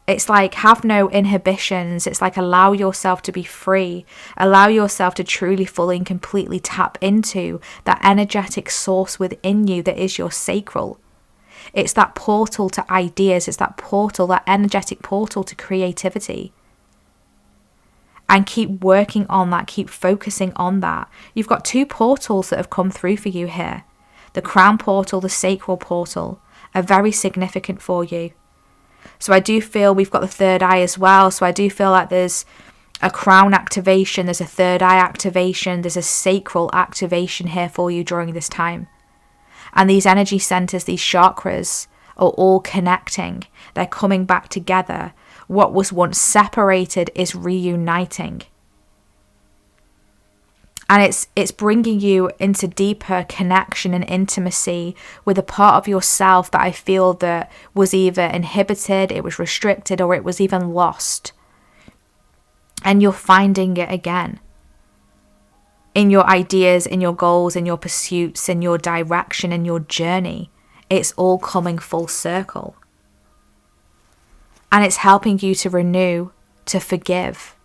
It's like have no inhibitions. It's like allow yourself to be free. Allow yourself to truly, fully and completely tap into that energetic source within you that is your sacral. It's that portal to ideas. It's that portal, that energetic portal to creativity. And keep working on that. Keep focusing on that. You've got 2 portals that have come through for you here. The crown portal, the sacral portal are very significant for you. So I do feel we've got the third eye as well. So I do feel like there's a crown activation, there's a third eye activation, there's a sacral activation here for you during this time. And these energy centers, these chakras are all connecting. They're coming back together. What was once separated is reuniting. And it's bringing you into deeper connection and intimacy with a part of yourself that I feel that was either inhibited, it was restricted, or it was even lost. And you're finding it again. In your ideas, in your goals, in your pursuits, in your direction, in your journey. It's all coming full circle. And it's helping you to renew, to forgive.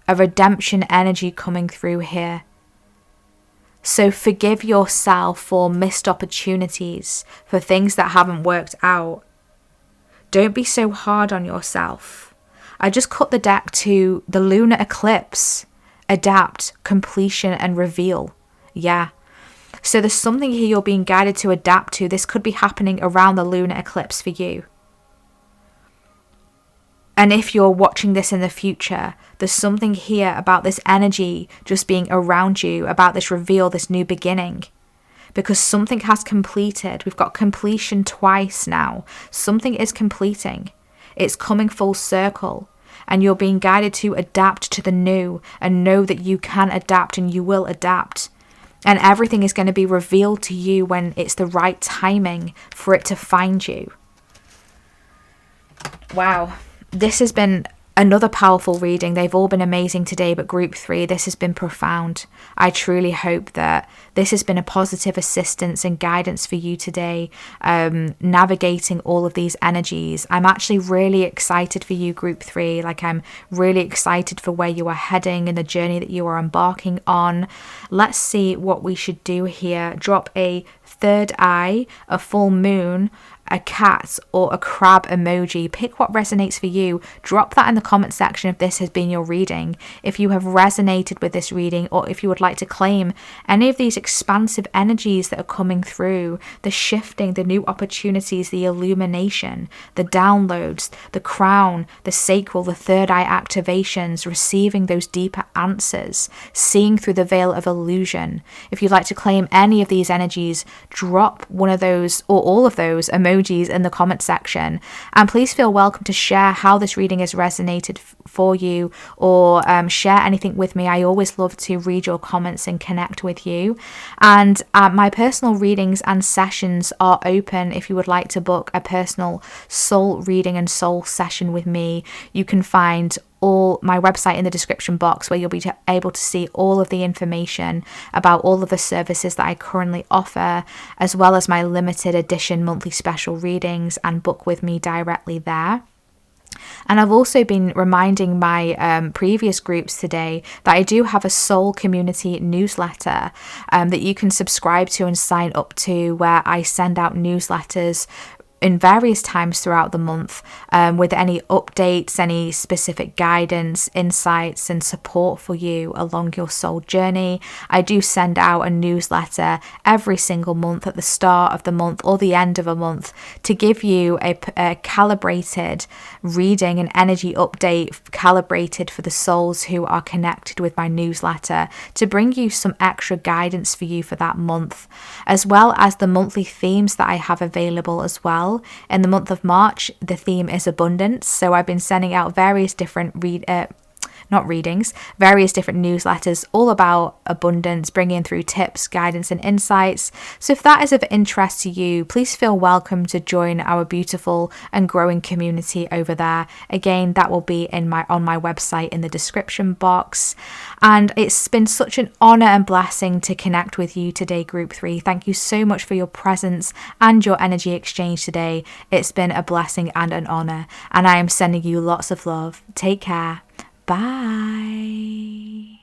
A redemption energy coming through here. So forgive yourself for missed opportunities, for things that haven't worked out. Don't be so hard on yourself. I just cut the deck to the lunar eclipse. Adapt, completion and reveal. Yeah. So there's something here you're being guided to adapt to. This could be happening around the lunar eclipse for you. And if you're watching this in the future, there's something here about this energy just being around you, about this reveal, this new beginning. Because something has completed. We've got completion twice now. Something is completing. It's coming full circle. And you're being guided to adapt to the new and know that you can adapt and you will adapt. And everything is going to be revealed to you when it's the right timing for it to find you. Wow. This has been another powerful reading. They've all been amazing today, but group 3, this has been profound. I truly hope that this has been a positive assistance and guidance for you today, navigating all of these energies. I'm actually really excited for you, group 3. Like, I'm really excited for where you are heading and the journey that you are embarking on. Let's see what we should do here. Drop a third eye, a full moon, a cat or a crab emoji. Pick what resonates for you. Drop that in the comment section if this has been your reading. If you have resonated with this reading, or if you would like to claim any of these expansive energies that are coming through, the shifting, the new opportunities, the illumination, the downloads, the crown, the sacral, the third eye activations, receiving those deeper answers, seeing through the veil of illusion. If you'd like to claim any of these energies, drop one of those or all of those emojis in the comment section, and please feel welcome to share how this reading has resonated for you, or share anything with me. I always love to read your comments and connect with you. And my personal readings and sessions are open. If you would like to book a personal soul reading and soul session with me, you can find all my website in the description box, where you'll be able to see all of the information about all of the services that I currently offer, as well as my limited edition monthly special readings, and book with me directly there. And I've also been reminding my previous groups today that I do have a soul community newsletter that you can subscribe to and sign up to, where I send out newsletters in various times throughout the month, with any updates, any specific guidance, insights and support for you along your soul journey. I do send out a newsletter every single month at the start of the month or the end of a month, to give you a calibrated reading and energy update, calibrated for the souls who are connected with my newsletter, to bring you some extra guidance for you for that month, as well as the monthly themes that I have available as well. In the month of March, the theme is abundance, so I've been sending out various different various different newsletters all about abundance, bringing through tips, guidance, and insights. So if that is of interest to you, please feel welcome to join our beautiful and growing community over there. Again, that will be on my website in the description box. And it's been such an honor and blessing to connect with you today, Group 3. Thank you so much for your presence and your energy exchange today. It's been a blessing and an honor, and I am sending you lots of love. Take care. Bye.